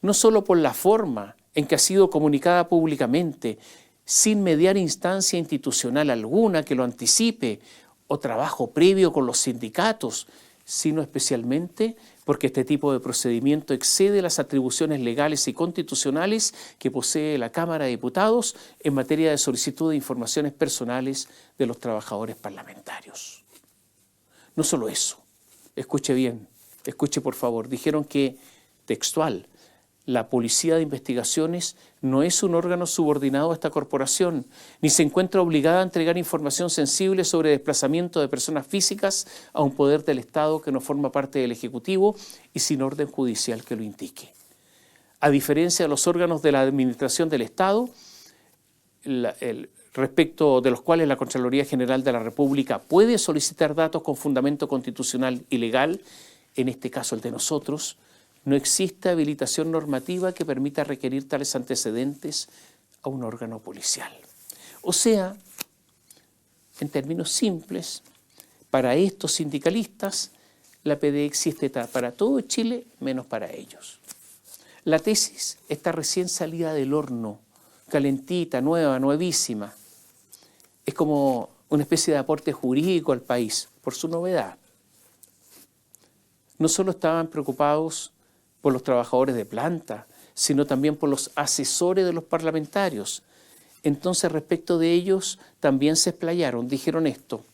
no solo por la forma en que ha sido comunicada públicamente, sin mediar instancia institucional alguna que lo anticipe o trabajo previo con los sindicatos, sino especialmente porque este tipo de procedimiento excede las atribuciones legales y constitucionales que posee la Cámara de Diputados en materia de solicitud de informaciones personales de los trabajadores parlamentarios. No solo eso, escuche bien, escuche por favor, dijeron que, textual, la Policía de Investigaciones no es un órgano subordinado a esta corporación, ni se encuentra obligada a entregar información sensible sobre desplazamiento de personas físicas a un poder del Estado que no forma parte del Ejecutivo y sin orden judicial que lo indique. A diferencia de los órganos de la Administración del Estado, respecto de los cuales la Contraloría General de la República puede solicitar datos con fundamento constitucional y legal, en este caso el de nosotros, no existe habilitación normativa que permita requerir tales antecedentes a un órgano policial. O sea, en términos simples, para estos sindicalistas, la PD existe para todo Chile menos para ellos. La tesis está recién salida del horno, calentita, nueva, nuevísima. Es como una especie de aporte jurídico al país, por su novedad. No solo estaban preocupados por los trabajadores de planta, sino también por los asesores de los parlamentarios. Entonces, respecto de ellos, también se explayaron, dijeron esto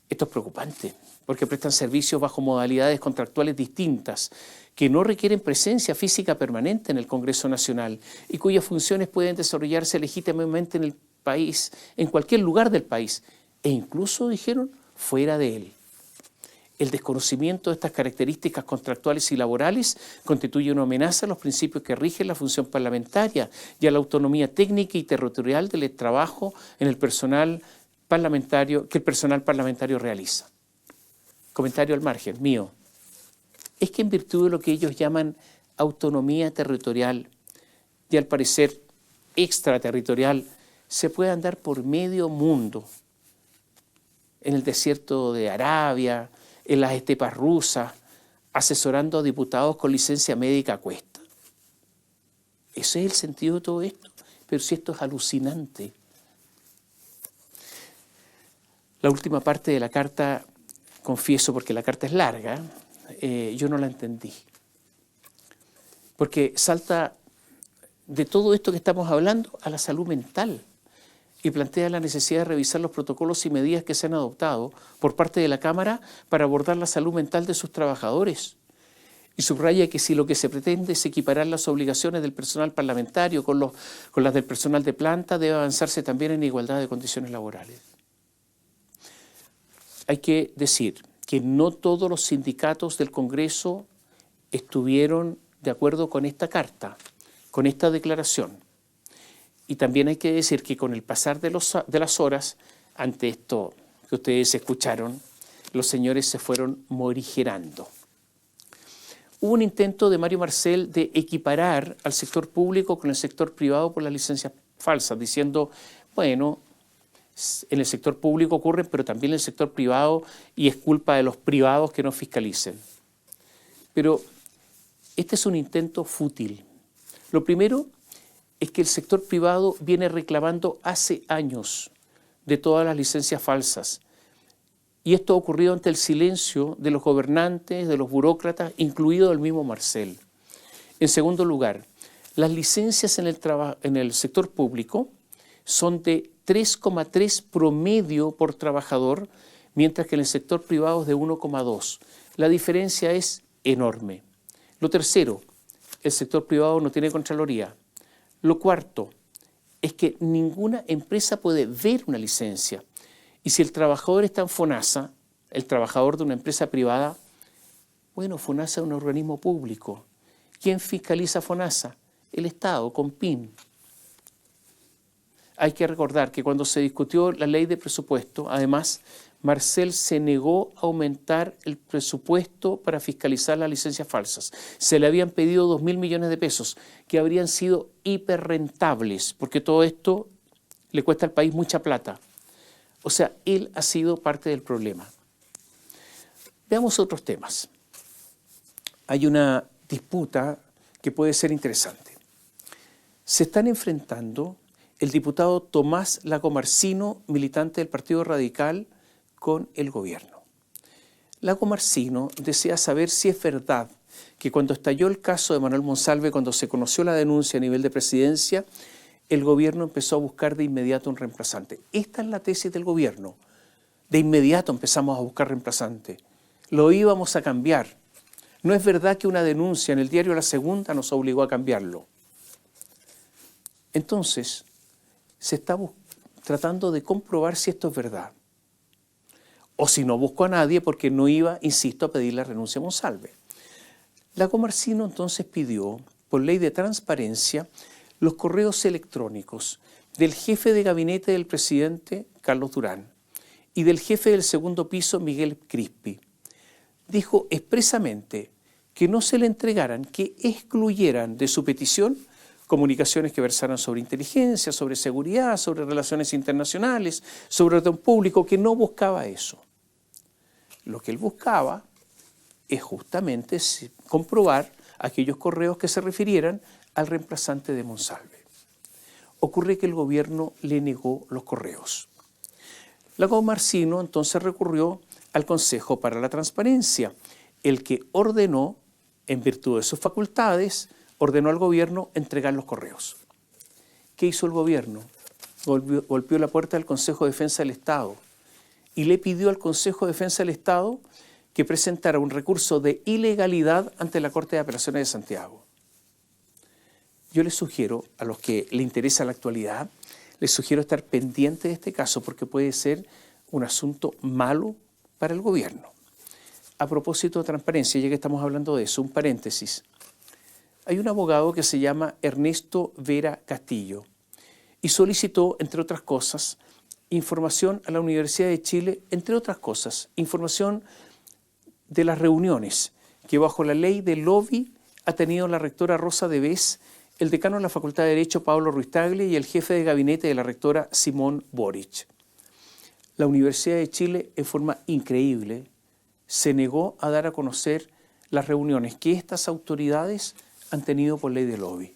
es preocupante, porque prestan servicios bajo modalidades contractuales distintas, que no requieren presencia física permanente en el Congreso Nacional y cuyas funciones pueden desarrollarse legítimamente en el país, en cualquier lugar del país, e incluso, dijeron, fuera de él. El desconocimiento de estas características contractuales y laborales constituye una amenaza a los principios que rigen la función parlamentaria y a la autonomía técnica y territorial del trabajo en el personal parlamentario que el personal parlamentario realiza. Comentario al margen mío. Es que en virtud de lo que ellos llaman autonomía territorial y al parecer extraterritorial, se puede andar por medio mundo, en el desierto de Arabia, en las estepas rusas, asesorando a diputados con licencia médica a cuesta. Ese es el sentido de todo esto. Pero si esto es alucinante. La última parte de la carta, confieso, porque la carta es larga, yo no la entendí. Porque salta de todo esto que estamos hablando a la salud mental. Y plantea la necesidad de revisar los protocolos y medidas que se han adoptado por parte de la Cámara para abordar la salud mental de sus trabajadores. Y subraya que si lo que se pretende es equiparar las obligaciones del personal parlamentario con las del personal de planta, debe avanzarse también en igualdad de condiciones laborales. Hay que decir que no todos los sindicatos del Congreso estuvieron de acuerdo con esta carta, con esta declaración. Y también hay que decir que con el pasar de las horas, ante esto que ustedes escucharon, los señores se fueron morigerando. Hubo un intento de Mario Marcel de equiparar al sector público con el sector privado por las licencias falsas, diciendo, bueno, en el sector público ocurre, pero también en el sector privado, y es culpa de los privados que no fiscalicen. Pero este es un intento fútil. Lo primero es que el sector privado viene reclamando hace años de todas las licencias falsas. Y esto ha ocurrido ante el silencio de los gobernantes, de los burócratas, incluido el mismo Marcel. En segundo lugar, las licencias en el sector público son de 3,3 promedio por trabajador, mientras que en el sector privado es de 1,2. La diferencia es enorme. Lo tercero, el sector privado no tiene Contraloría. Lo cuarto es que ninguna empresa puede ver una licencia. Y si el trabajador está en FONASA, el trabajador de una empresa privada, bueno, FONASA es un organismo público. ¿Quién fiscaliza FONASA? El Estado, con PIN. Hay que recordar que cuando se discutió la ley de presupuesto, además, Marcel se negó a aumentar el presupuesto para fiscalizar las licencias falsas. Se le habían pedido 2.000 millones de pesos, que habrían sido hiperrentables, porque todo esto le cuesta al país mucha plata. O sea, él ha sido parte del problema. Veamos otros temas. Hay una disputa que puede ser interesante. Se están enfrentando el diputado Tomás Lagomarsino, militante del Partido Radical, con el gobierno. Lagomarsino desea saber si es verdad que cuando estalló el caso de Manuel Monsalve, cuando se conoció la denuncia a nivel de presidencia, el gobierno empezó a buscar de inmediato un reemplazante. Esta es la tesis del gobierno. De inmediato empezamos a buscar reemplazante. Lo íbamos a cambiar. No es verdad que una denuncia en el diario La Segunda nos obligó a cambiarlo. Entonces, se está tratando de comprobar si esto es verdad. O si no buscó a nadie porque no iba, insisto, a pedir la renuncia a Monsalve. Lagomarsino entonces pidió, por ley de transparencia, los correos electrónicos del jefe de gabinete del presidente, Carlos Durán, y del jefe del segundo piso, Miguel Crispi. Dijo expresamente que no se le entregaran, que excluyeran de su petición comunicaciones que versaran sobre inteligencia, sobre seguridad, sobre relaciones internacionales, sobre orden público, que no buscaba eso. Lo que él buscaba es justamente comprobar aquellos correos que se refirieran al reemplazante de Monsalve. Ocurre que el gobierno le negó los correos. Lagomarsino entonces recurrió al Consejo para la Transparencia, el que ordenó, en virtud de sus facultades, ordenó al gobierno entregar los correos. ¿Qué hizo el gobierno? Golpeó la puerta del Consejo de Defensa del Estado y le pidió al Consejo de Defensa del Estado que presentara un recurso de ilegalidad ante la Corte de Apelaciones de Santiago. Yo les sugiero, a los que les interesa la actualidad, les sugiero estar pendientes de este caso porque puede ser un asunto malo para el gobierno. A propósito de transparencia, ya que estamos hablando de eso, un paréntesis. Hay un abogado que se llama Ernesto Vera Castillo y solicitó, entre otras cosas, información a la Universidad de Chile, entre otras cosas, información de las reuniones que bajo la ley del lobby ha tenido la rectora Rosa de Bes, el decano de la Facultad de Derecho Pablo Ruiz Tagle y el jefe de gabinete de la rectora Simón Boric. La Universidad de Chile, en forma increíble, se negó a dar a conocer las reuniones que estas autoridades han tenido por ley de lobby.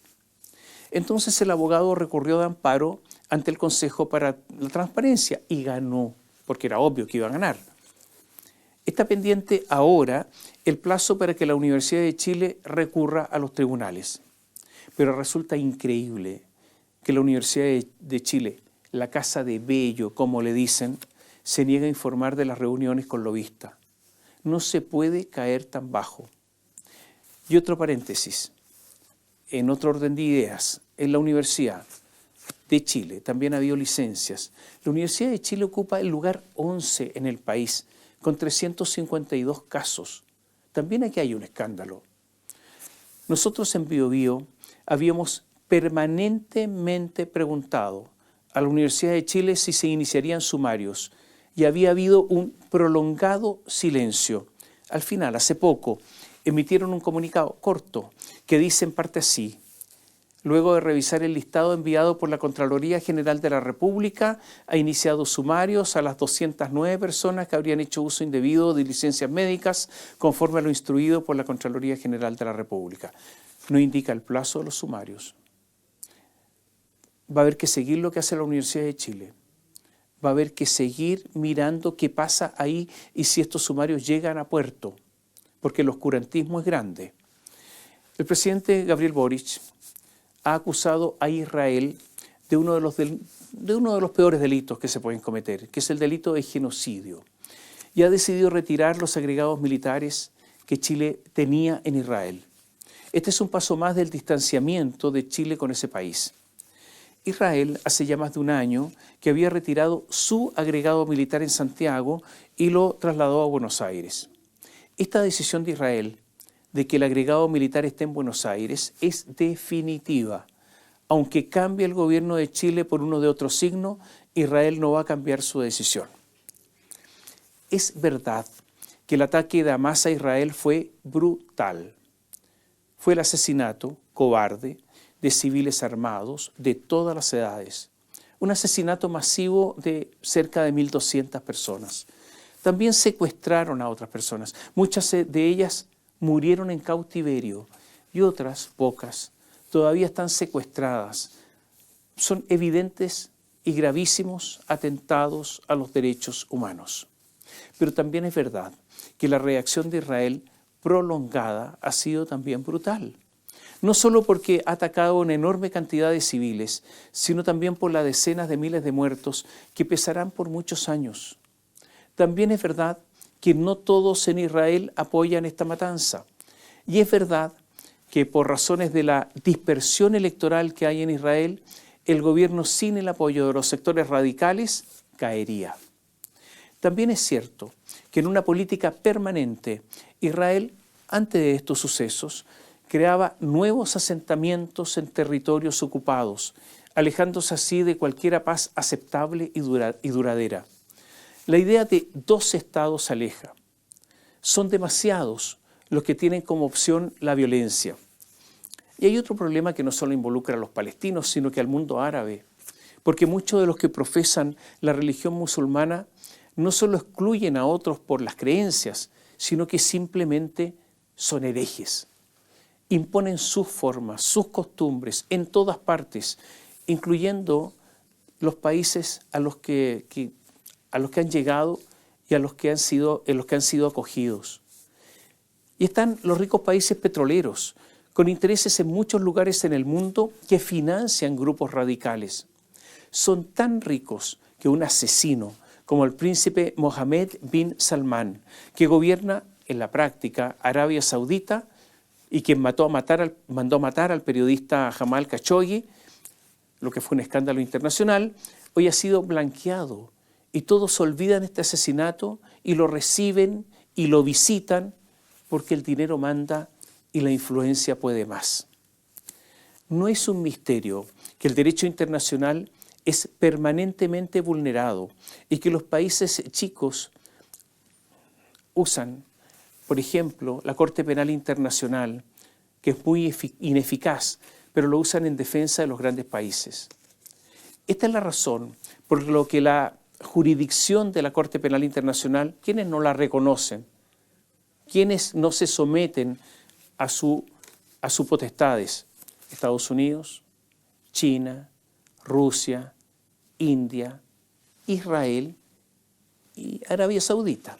Entonces el abogado recurrió de amparo ante el Consejo para la Transparencia y ganó, porque era obvio que iba a ganar. Está pendiente ahora el plazo para que la Universidad de Chile recurra a los tribunales. Pero resulta increíble que la Universidad de Chile, la Casa de Bello, como le dicen, se niega a informar de las reuniones con lobistas. No se puede caer tan bajo. Y otro paréntesis, en otro orden de ideas, en la Universidad de Chile también ha habido licencias. La Universidad de Chile ocupa el lugar 11 en el país, con 352 casos. También aquí hay un escándalo. Nosotros en BioBio habíamos permanentemente preguntado a la Universidad de Chile si se iniciarían sumarios y había habido un prolongado silencio. Al final, hace poco, emitieron un comunicado corto que dice en parte así: luego de revisar el listado enviado por la Contraloría General de la República, ha iniciado sumarios a las 209 personas que habrían hecho uso indebido de licencias médicas conforme a lo instruido por la Contraloría General de la República. No indica el plazo de los sumarios. Va a haber que seguir lo que hace la Universidad de Chile. Va a haber que seguir mirando qué pasa ahí y si estos sumarios llegan a puerto, porque el oscurantismo es grande. El presidente Gabriel Boric ha acusado a Israel de uno de los peores delitos que se pueden cometer, que es el delito de genocidio, y ha decidido retirar los agregados militares que Chile tenía en Israel. Este es un paso más del distanciamiento de Chile con ese país. Israel hace ya más de un año que había retirado su agregado militar en Santiago y lo trasladó a Buenos Aires. Esta decisión de Israel de que el agregado militar esté en Buenos Aires es definitiva. Aunque cambie el gobierno de Chile por uno de otro signo, Israel no va a cambiar su decisión. Es verdad que el ataque de Hamas a Israel fue brutal. Fue el asesinato cobarde de civiles armados de todas las edades. Un asesinato masivo de cerca de 1.200 personas. También secuestraron a otras personas. Muchas de ellas murieron en cautiverio y otras, pocas, todavía están secuestradas. Son evidentes y gravísimos atentados a los derechos humanos. Pero también es verdad que la reacción de Israel prolongada ha sido también brutal. No solo porque ha atacado una enorme cantidad de civiles, sino también por las decenas de miles de muertos que pesarán por muchos años. También es verdad que no todos en Israel apoyan esta matanza. Y es verdad que por razones de la dispersión electoral que hay en Israel, el gobierno sin el apoyo de los sectores radicales caería. También es cierto que en una política permanente, Israel, antes de estos sucesos, creaba nuevos asentamientos en territorios ocupados, alejándose así de cualquier paz aceptable y duradera. La idea de dos estados aleja. Son demasiados los que tienen como opción la violencia. Y hay otro problema que no solo involucra a los palestinos, sino que al mundo árabe, porque muchos de los que profesan la religión musulmana no solo excluyen a otros por las creencias, sino que simplemente son herejes. Imponen sus formas, sus costumbres en todas partes, incluyendo los países a los que han llegado y en los que han sido acogidos. Y están los ricos países petroleros, con intereses en muchos lugares en el mundo que financian grupos radicales. Son tan ricos que un asesino como el príncipe Mohammed bin Salman, que gobierna en la práctica Arabia Saudita y quien mandó a matar al periodista Jamal Khashoggi, lo que fue un escándalo internacional, hoy ha sido blanqueado y todos olvidan este asesinato y lo reciben y lo visitan porque el dinero manda y la influencia puede más. No es un misterio que el derecho internacional es permanentemente vulnerado y que los países chicos usan, por ejemplo, la Corte Penal Internacional, que es muy ineficaz, pero lo usan en defensa de los grandes países. Esta es la razón por la que la jurisdicción de la Corte Penal Internacional, quienes no la reconocen, quienes no se someten a sus potestades, Estados Unidos, China, Rusia, India, Israel y Arabia Saudita.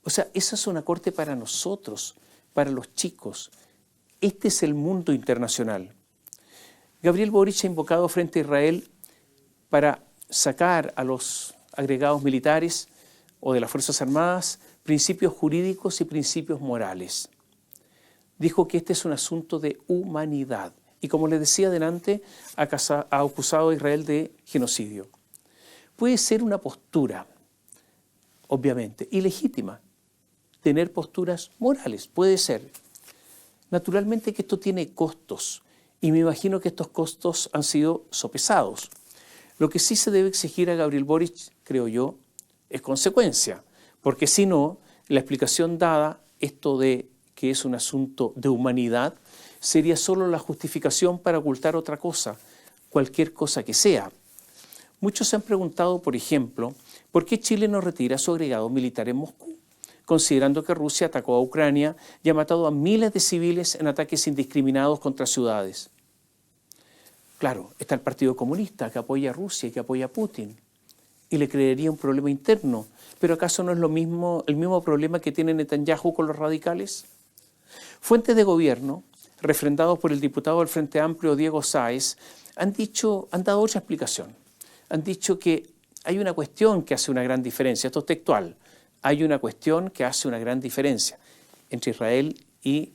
O sea, esa es una corte para nosotros, para los chicos. Este es el mundo internacional. Gabriel Boric ha invocado frente a Israel para sacar a los agregados militares o de las Fuerzas Armadas principios jurídicos y principios morales. Dijo que este es un asunto de humanidad. Y como les decía adelante, ha acusado a Israel de genocidio. Puede ser una postura, obviamente, ilegítima. Tener posturas morales, puede ser. Naturalmente que esto tiene costos, y me imagino que estos costos han sido sopesados. Lo que sí se debe exigir a Gabriel Boric, creo yo, es consecuencia, porque si no, la explicación dada esto de que es un asunto de humanidad sería solo la justificación para ocultar otra cosa, cualquier cosa que sea. Muchos se han preguntado, por ejemplo, ¿por qué Chile no retira su agregado militar en Moscú? Considerando que Rusia atacó a Ucrania y ha matado a miles de civiles en ataques indiscriminados contra ciudades. Claro, está el Partido Comunista que apoya a Rusia y que apoya a Putin y le crearía un problema interno. ¿Pero acaso no es el mismo problema que tiene Netanyahu con los radicales? Fuentes de gobierno, refrendados por el diputado del Frente Amplio Diego Sáez, han dado otra explicación. Han dicho que hay una cuestión que hace una gran diferencia, esto es textual, hay una cuestión que hace una gran diferencia entre Israel y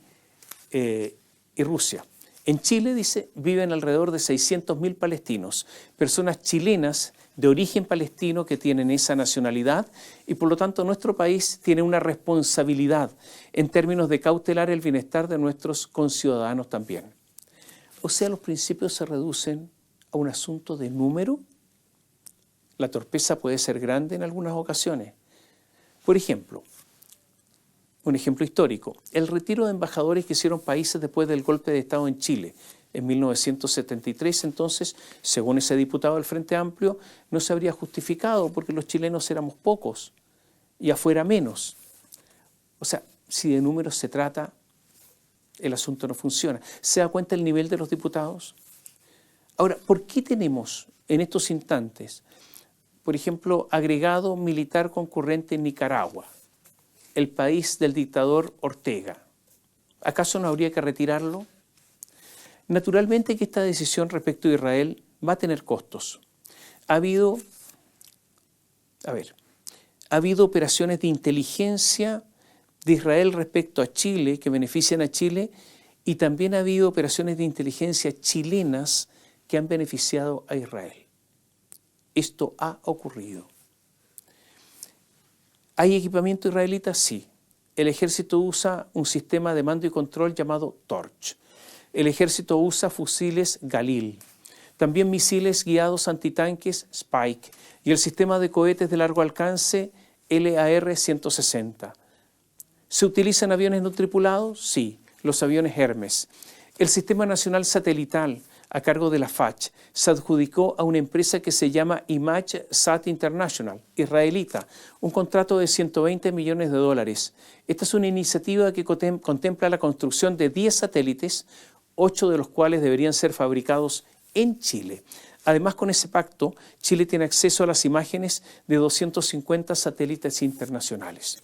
Rusia. En Chile, dice, viven alrededor de 600.000 palestinos, personas chilenas de origen palestino que tienen esa nacionalidad y por lo tanto nuestro país tiene una responsabilidad en términos de cautelar el bienestar de nuestros conciudadanos también. O sea, los principios se reducen a un asunto de número. La torpeza puede ser grande en algunas ocasiones. Por ejemplo, un ejemplo histórico, el retiro de embajadores que hicieron países después del golpe de Estado en Chile. En 1973, entonces, según ese diputado del Frente Amplio, no se habría justificado porque los chilenos éramos pocos y afuera menos. O sea, si de números se trata, el asunto no funciona. ¿Se da cuenta el nivel de los diputados? Ahora, ¿por qué tenemos en estos instantes, por ejemplo, agregado militar concurrente en Nicaragua, el país del dictador Ortega? ¿Acaso no habría que retirarlo? Naturalmente que esta decisión respecto a Israel va a tener costos. Ha habido operaciones de inteligencia de Israel respecto a Chile que benefician a Chile y también ha habido operaciones de inteligencia chilenas que han beneficiado a Israel. Esto ha ocurrido. ¿Hay equipamiento israelita? Sí. El ejército usa un sistema de mando y control llamado Torch. El ejército usa fusiles Galil, también misiles guiados antitanques Spike y el sistema de cohetes de largo alcance LAR-160. ¿Se utilizan aviones no tripulados? Sí, los aviones Hermes. El Sistema Nacional Satelital, a cargo de la FACH, se adjudicó a una empresa que se llama ImageSat International, israelita, un contrato de $120 millones. Esta es una iniciativa que contempla la construcción de 10 satélites, 8 de los cuales deberían ser fabricados en Chile. Además, con ese pacto, Chile tiene acceso a las imágenes de 250 satélites internacionales.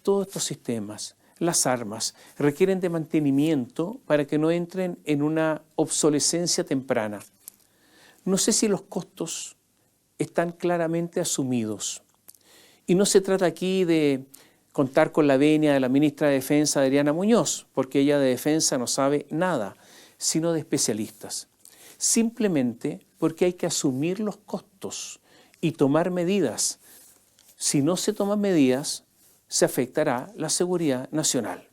Todos estos sistemas, las armas, requieren de mantenimiento para que no entren en una obsolescencia temprana. No sé si los costos están claramente asumidos. Y no se trata aquí de contar con la venia de la ministra de Defensa, Adriana Muñoz, porque ella de defensa no sabe nada, sino de especialistas. Simplemente porque hay que asumir los costos y tomar medidas. Si no se toman medidas, se afectará la seguridad nacional.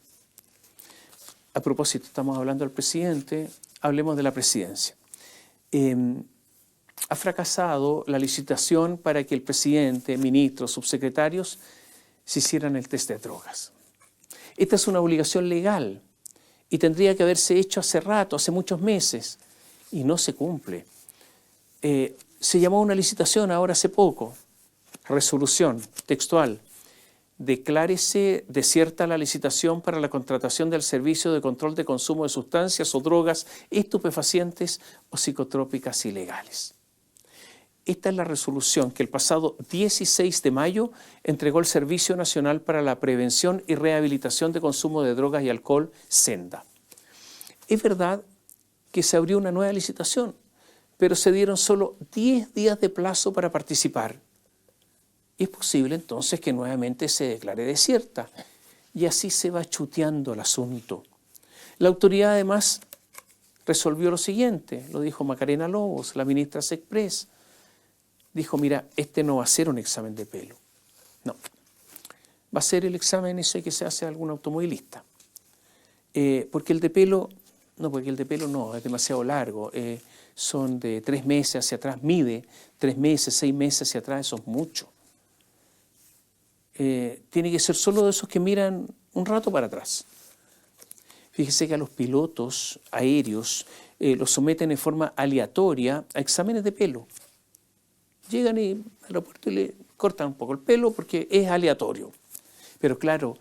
A propósito, estamos hablando del presidente, hablemos de la presidencia. Ha fracasado la licitación para que el presidente, ministros, subsecretarios se hicieran el test de drogas. Esta es una obligación legal y tendría que haberse hecho hace rato, hace muchos meses, y no se cumple. Se llamó a una licitación ahora hace poco, resolución textual. Declárese desierta la licitación para la contratación del servicio de control de consumo de sustancias o drogas estupefacientes o psicotrópicas ilegales. Esta es la resolución que el pasado 16 de mayo entregó el Servicio Nacional para la Prevención y Rehabilitación de Consumo de Drogas y Alcohol, SENDA. Es verdad que se abrió una nueva licitación, pero se dieron solo 10 días de plazo para participar. Es posible entonces que nuevamente se declare desierta y así se va chuteando el asunto. La autoridad además resolvió lo siguiente, lo dijo Macarena Lobos, la ministra Sexpress. Dijo, mira, este no va a ser un examen de pelo. No, va a ser el examen ese que se hace a algún automovilista. Porque el de pelo no, es demasiado largo. Son de 3 meses hacia atrás, mide 3 meses, 6 meses hacia atrás, eso es mucho. Tiene que ser solo de esos que miran un rato para atrás. Fíjese que a los pilotos aéreos los someten en forma aleatoria a exámenes de pelo. Llegan al aeropuerto y le cortan un poco el pelo porque es aleatorio. Pero claro,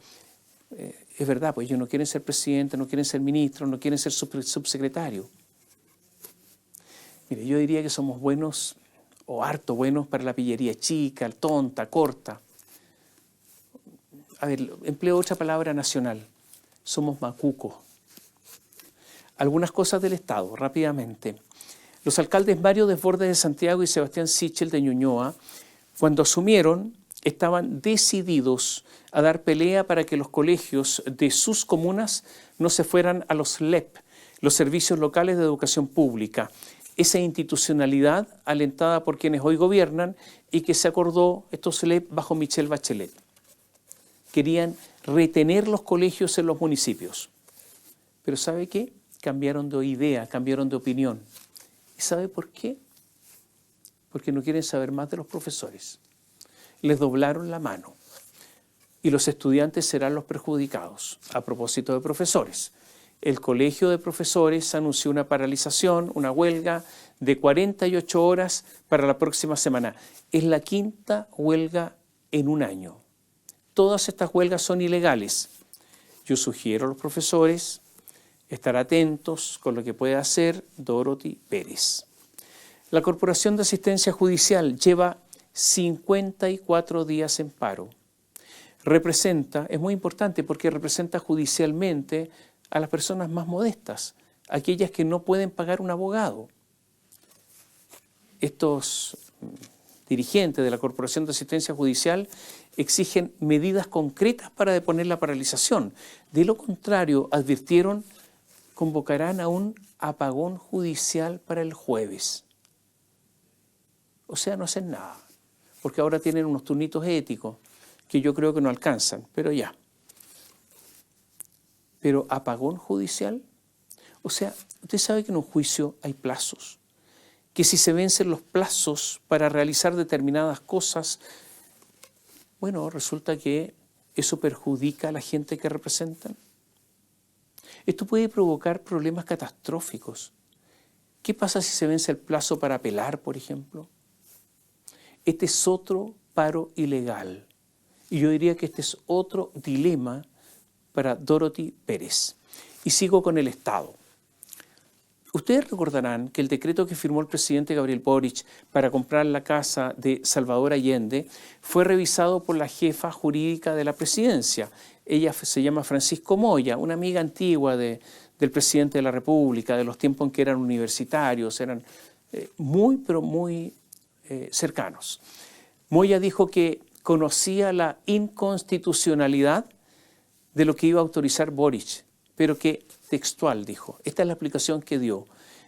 es verdad, pues ellos no quieren ser presidente, no quieren ser ministro, no quieren ser subsecretario. Mire, yo diría que somos buenos o harto buenos para la pillería chica, tonta, corta. A ver, empleo otra palabra nacional. Somos macucos. Algunas cosas del Estado, rápidamente. Los alcaldes Mario Desbordes de Santiago y Sebastián Sichel de Ñuñoa, cuando asumieron, estaban decididos a dar pelea para que los colegios de sus comunas no se fueran a los LEP, los Servicios Locales de Educación Pública, esa institucionalidad alentada por quienes hoy gobiernan y que se acordó, estos LEP, bajo Michelle Bachelet. Querían retener los colegios en los municipios. Pero ¿sabe qué? Cambiaron de idea, cambiaron de opinión. ¿Y sabe por qué? Porque no quieren saber más de los profesores. Les doblaron la mano y los estudiantes serán los perjudicados. A propósito de profesores, el Colegio de Profesores anunció una paralización, una huelga de 48 horas para la próxima semana. Es la quinta huelga en un año. Todas estas huelgas son ilegales. Yo sugiero a los profesores estar atentos con lo que puede hacer Dorothy Pérez. La Corporación de Asistencia Judicial lleva 54 días en paro. Es muy importante porque representa judicialmente a las personas más modestas, aquellas que no pueden pagar un abogado. Estos dirigentes de la Corporación de Asistencia Judicial exigen medidas concretas para deponer la paralización. De lo contrario, advirtieron, convocarán a un apagón judicial para el jueves. O sea, no hacen nada, porque ahora tienen unos turnitos éticos que yo creo que no alcanzan, pero ya. Pero apagón judicial, o sea, usted sabe que en un juicio hay plazos, que si se vencen los plazos para realizar determinadas cosas, bueno, resulta que eso perjudica a la gente que representan. Esto puede provocar problemas catastróficos. ¿Qué pasa si se vence el plazo para apelar, por ejemplo? Este es otro paro ilegal. Y yo diría que este es otro dilema para Dorothy Pérez. Y sigo con el Estado. Ustedes recordarán que el decreto que firmó el presidente Gabriel Boric para comprar la casa de Salvador Allende fue revisado por la jefa jurídica de la presidencia. Ella se llama Francisco Moya, una amiga antigua del presidente de la República, de los tiempos en que eran universitarios, eran muy cercanos. Moya dijo que conocía la inconstitucionalidad de lo que iba a autorizar Boric, pero que textual dijo, esta es la explicación que dio,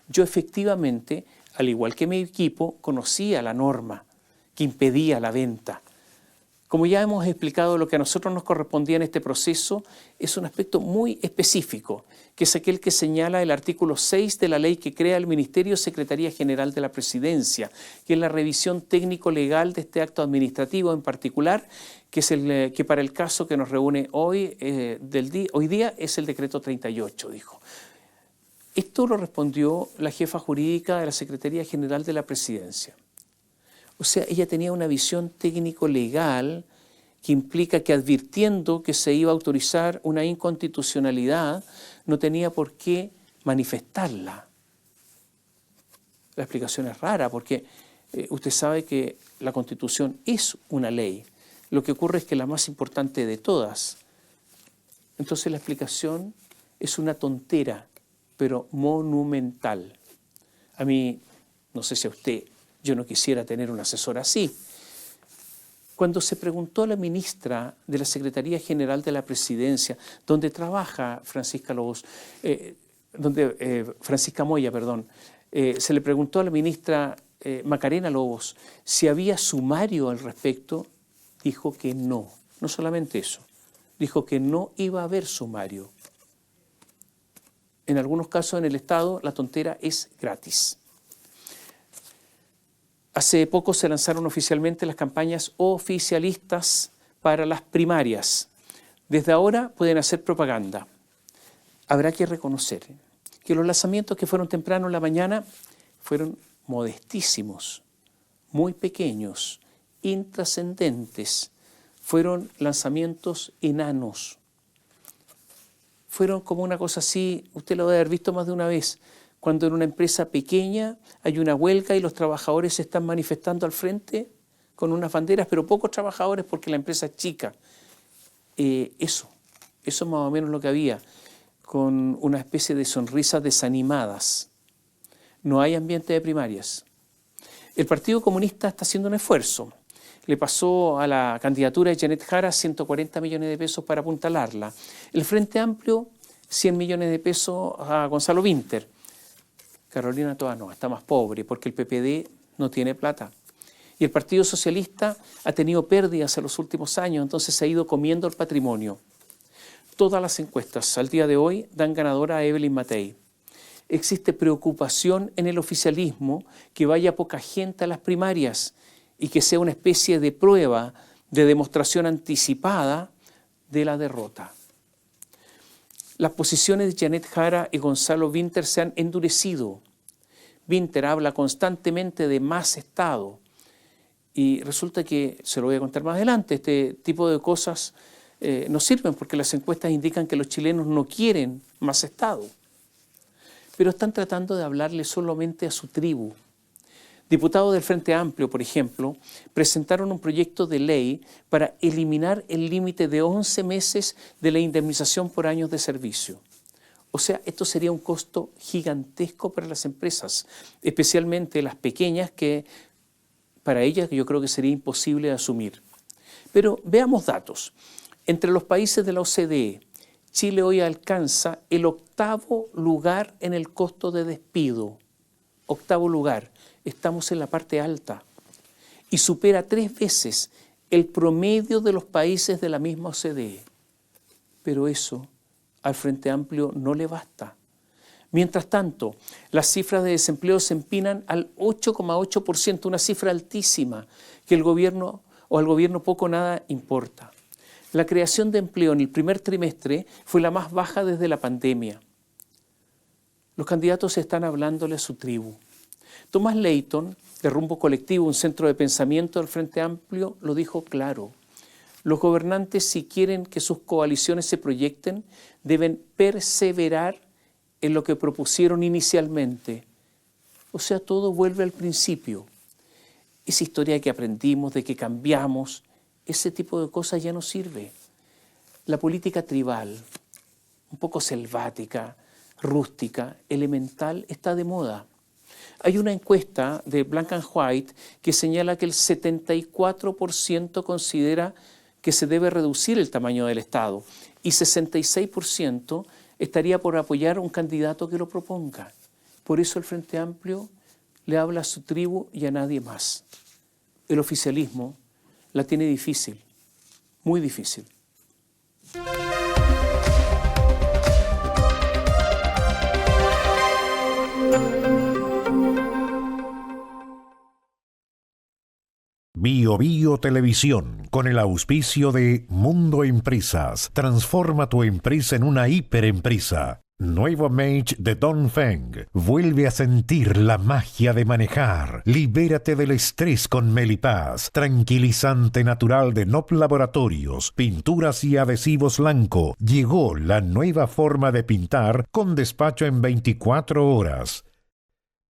yo efectivamente, al igual que mi equipo, conocía la norma que impedía la venta. Como ya hemos explicado, lo que a nosotros nos correspondía en este proceso es un aspecto muy específico, que es aquel que señala el artículo 6 de la ley que crea el Ministerio Secretaría General de la Presidencia, que es la revisión técnico-legal de este acto administrativo en particular, que es que para el caso que nos reúne hoy día es el decreto 38, dijo. Esto lo respondió la jefa jurídica de la Secretaría General de la Presidencia. O sea, ella tenía una visión técnico-legal que implica que advirtiendo que se iba a autorizar una inconstitucionalidad, no tenía por qué manifestarla. La explicación es rara porque usted sabe que la Constitución es una ley. Lo que ocurre es que la más importante de todas. Entonces la explicación es una tontera, pero monumental. A mí, no sé si a usted, yo no quisiera tener un asesor así. Cuando se preguntó a la ministra de la Secretaría General de la Presidencia, donde trabaja Francisca Moya, se le preguntó a la ministra Macarena Lobos si había sumario al respecto, dijo que no. No solamente eso, dijo que no iba a haber sumario. En algunos casos en el Estado la tontera es gratis. Hace poco se lanzaron oficialmente las campañas oficialistas para las primarias. Desde ahora pueden hacer propaganda. Habrá que reconocer que los lanzamientos que fueron temprano en la mañana fueron modestísimos, muy pequeños, intrascendentes. Fueron lanzamientos enanos. Fueron como una cosa así, usted lo debe haber visto más de una vez, cuando en una empresa pequeña hay una huelga y los trabajadores se están manifestando al frente con unas banderas, pero pocos trabajadores porque la empresa es chica. Eso es más o menos lo que había, con una especie de sonrisas desanimadas. No hay ambiente de primarias. El Partido Comunista está haciendo un esfuerzo. Le pasó a la candidatura de Janet Jara 140 millones de pesos para apuntalarla. El Frente Amplio, 100 millones de pesos a Gonzalo Winter. Carolina Toa no, está más pobre porque el PPD no tiene plata. Y el Partido Socialista ha tenido pérdidas en los últimos años, entonces se ha ido comiendo el patrimonio. Todas las encuestas al día de hoy dan ganadora a Evelyn Matei. Existe preocupación en el oficialismo que vaya poca gente a las primarias y que sea una especie de prueba, de demostración anticipada de la derrota. Las posiciones de Janet Jara y Gonzalo Winter se han endurecido. Winter habla constantemente de más Estado y resulta que, se lo voy a contar más adelante, este tipo de cosas no sirven porque las encuestas indican que los chilenos no quieren más Estado. Pero están tratando de hablarle solamente a su tribu. Diputados del Frente Amplio, por ejemplo, presentaron un proyecto de ley para eliminar el límite de 11 meses de la indemnización por años de servicio. O sea, esto sería un costo gigantesco para las empresas, especialmente las pequeñas, que para ellas yo creo que sería imposible de asumir. Pero veamos datos. Entre los países de la OCDE, Chile hoy alcanza el 8º lugar en el costo de despido. 8º lugar. Estamos en la parte alta y supera 3 veces el promedio de los países de la misma OCDE. Pero eso al Frente Amplio no le basta. Mientras tanto, las cifras de desempleo se empinan al 8,8%, una cifra altísima que al gobierno poco o nada importa. La creación de empleo en el primer trimestre fue la más baja desde la pandemia. Los candidatos están hablándole a su tribu. Tomás Leighton, de Rumbo Colectivo, un centro de pensamiento del Frente Amplio, lo dijo claro. Los gobernantes, si quieren que sus coaliciones se proyecten, deben perseverar en lo que propusieron inicialmente. O sea, todo vuelve al principio. Esa historia que aprendimos, de que cambiamos, ese tipo de cosas ya no sirve. La política tribal, un poco selvática, rústica, elemental, está de moda. Hay una encuesta de Black and White que señala que el 74% considera que se debe reducir el tamaño del Estado y 66% estaría por apoyar a un candidato que lo proponga. Por eso el Frente Amplio le habla a su tribu y a nadie más. El oficialismo la tiene difícil, muy difícil. Bio Bio Televisión, con el auspicio de Mundo Empresas, transforma tu empresa en una hiperempresa. Nuevo Mage de Dongfeng, vuelve a sentir la magia de manejar. Libérate del estrés con Melipaz, tranquilizante natural de Nop Laboratorios, pinturas y adhesivos Lanco. Llegó la nueva forma de pintar con despacho en 24 horas.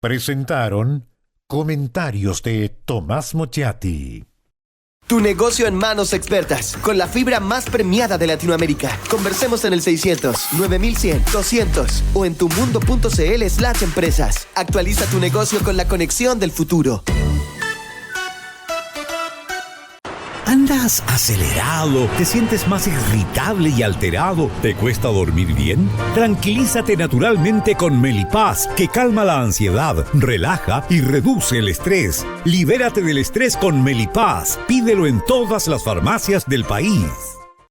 Presentaron comentarios de Tomás Mochati. Tu negocio en manos expertas, con la fibra más premiada de Latinoamérica. Conversemos en el 600, 9100, 200 o en tumundo.cl/empresas. Actualiza tu negocio con la conexión del futuro. ¿Andas acelerado? ¿Te sientes más irritable y alterado? ¿Te cuesta dormir bien? Tranquilízate naturalmente con Melipaz, que calma la ansiedad, relaja y reduce el estrés. Libérate del estrés con Melipaz. Pídelo en todas las farmacias del país.